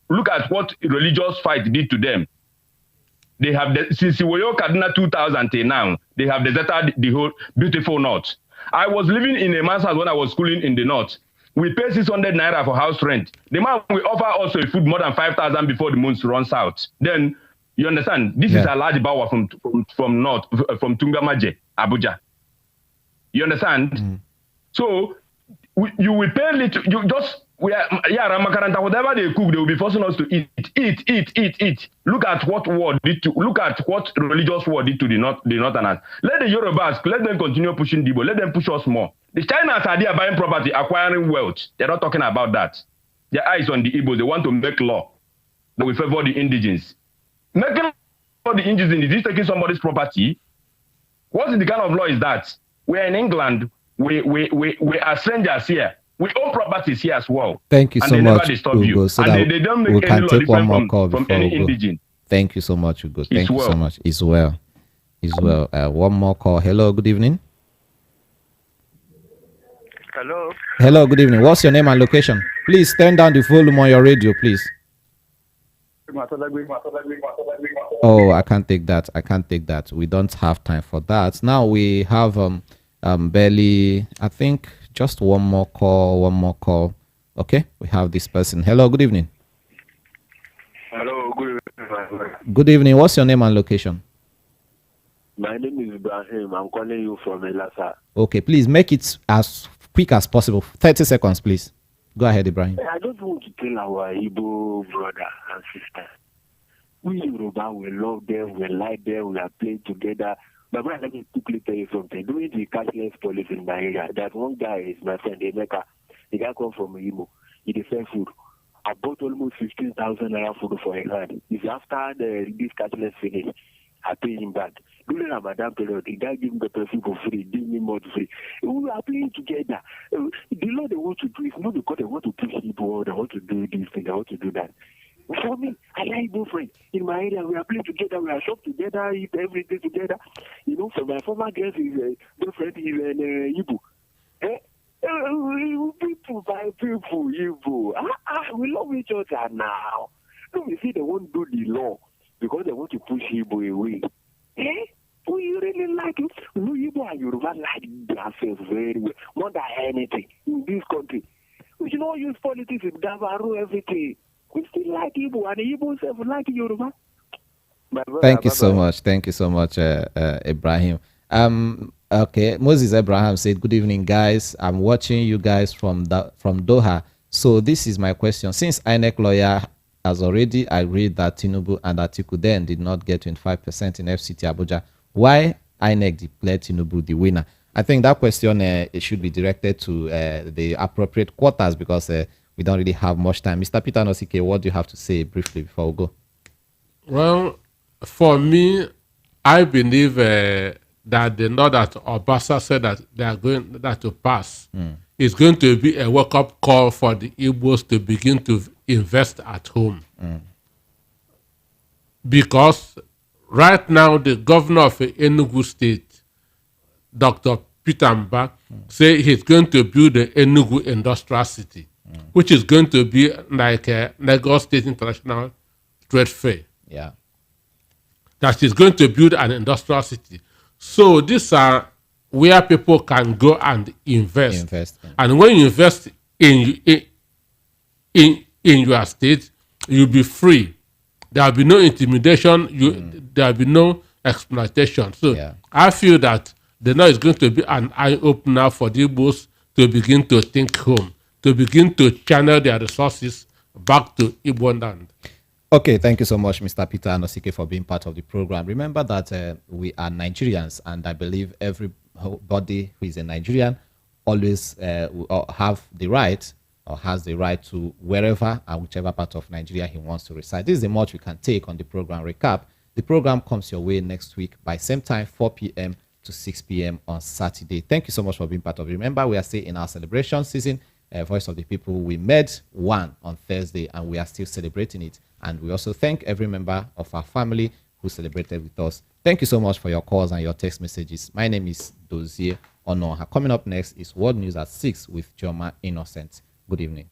religious fight did to them. They have since Iwoyo Kaduna 2000 till now, they have deserted the whole beautiful north. I was living in a man's house when I was schooling in the north. We pay 600 naira for house rent. The man will offer also a food more than 5,000 before the month runs out. Then you understand, this is a large power from north, from Tungamaje, Abuja. You understand? So you will pay little. You just Ramakaranta, whatever they cook, they will be forcing us to eat. Look at what religious war did to the northerners. Let the Yorubas, let them continue pushing Debo. Let them push us more. The Chinese are there buying property, acquiring wealth. They're not talking about that. Their eyes on the Igbo. They want to make law that will favor the indigenes. Making law for the indigenes, is this taking somebody's property? What is the kind of law is that? We're in England. We are strangers here. We own properties here as well. Thank you so much, Ugo. So and they don't make any law different from any indigene. Thank you so much, Ugo. Thank you so much. It's well. One more call. Hello, good evening. Hello. Hello, good evening. What's your name and location? Please turn down the volume on your radio, please. Oh, I can't take that. We don't have time for that. Now we have barely, I think, just one more call. Okay, we have this person. Hello, good evening. Hello, good evening. Good evening. What's your name and location? My name is Ibrahim. I'm calling you from Elasa. Okay, please make it as quick as possible. 30 seconds, please. Go ahead, Ibrahim. I just want to tell our Igbo brother and sister. We Yoruba, we love them, we like them, we are playing together. But brother, let me quickly tell you something. During the cashless policy in my area, that one guy is my friend, Mbaka. The guy come from Imo. He defends food. I bought almost 15,000 naira food for a hand. If after this cashless finish, I pay him back. During Ramadan period, the guy give me the perfume for free, give me more free. We are playing together. The law they want to do is not because they want to push people, they want to do this thing, they want to do that. For me, I like no friends. In my area, we are playing together, we are shop together, eat everything together. You know, for my former girlfriend, girlfriend is an Igbo. People by people, Igbo. We love each other now. Don't you see they won't do the law because they want to push Igbo away? We really like it. Igbo and Yoruba like themselves very well, more than anything in this country. We should not use politics in Davaru everything. We still like Igbo and the Igbo self like Yoruba. Thank you so much, Ibrahim. Okay, Moses Abraham said, "Good evening, guys. I'm watching you guys from Doha. So this is my question. Since INEC lawyer has already agreed that Tinubu and Atiku then did not get 25% in FCT Abuja, why INEC declared Tinubu the winner?" I think that question it should be directed to the appropriate quarters because we don't really have much time. Mr. Peter Nosike, what do you have to say briefly before we go? Well, for me, I believe that the law that Obasa said that they are going that to pass is going to be a wake-up call for the Igbos to begin to invest at home. Because right now, the governor of Enugu State, Dr. Peter Mbaka, say he's going to build the Enugu Industrial City, which is going to be like a Lagos State International Trade Fair. Yeah. That is going to build an industrial city. So these are where people can go and invest. And when you invest in your state, you'll be free. There will be no intimidation. There will be no exploitation. So I feel that the law is going to be an eye-opener for the Igbos to begin to think home, to begin to channel their resources back to Igbo land. Okay, thank you so much, Mr. Peter Nosike, for being part of the program. Remember that we are Nigerians, and I believe everybody who is a Nigerian always have the right or has the right to wherever and whichever part of Nigeria he wants to reside. This is the much we can take on the program recap. The program comes your way next week by same time, 4 p.m. to 6 p.m. on Saturday. Thank you so much for being part of it. Remember, we are still in our celebration season. Voice of the People, we made one on Thursday and we are still celebrating it. And we also thank every member of our family who celebrated with us. Thank you so much for your calls and your text messages. My name is Dozier Onoha. Coming up next is World News at 6 with Joma Innocent. Good evening.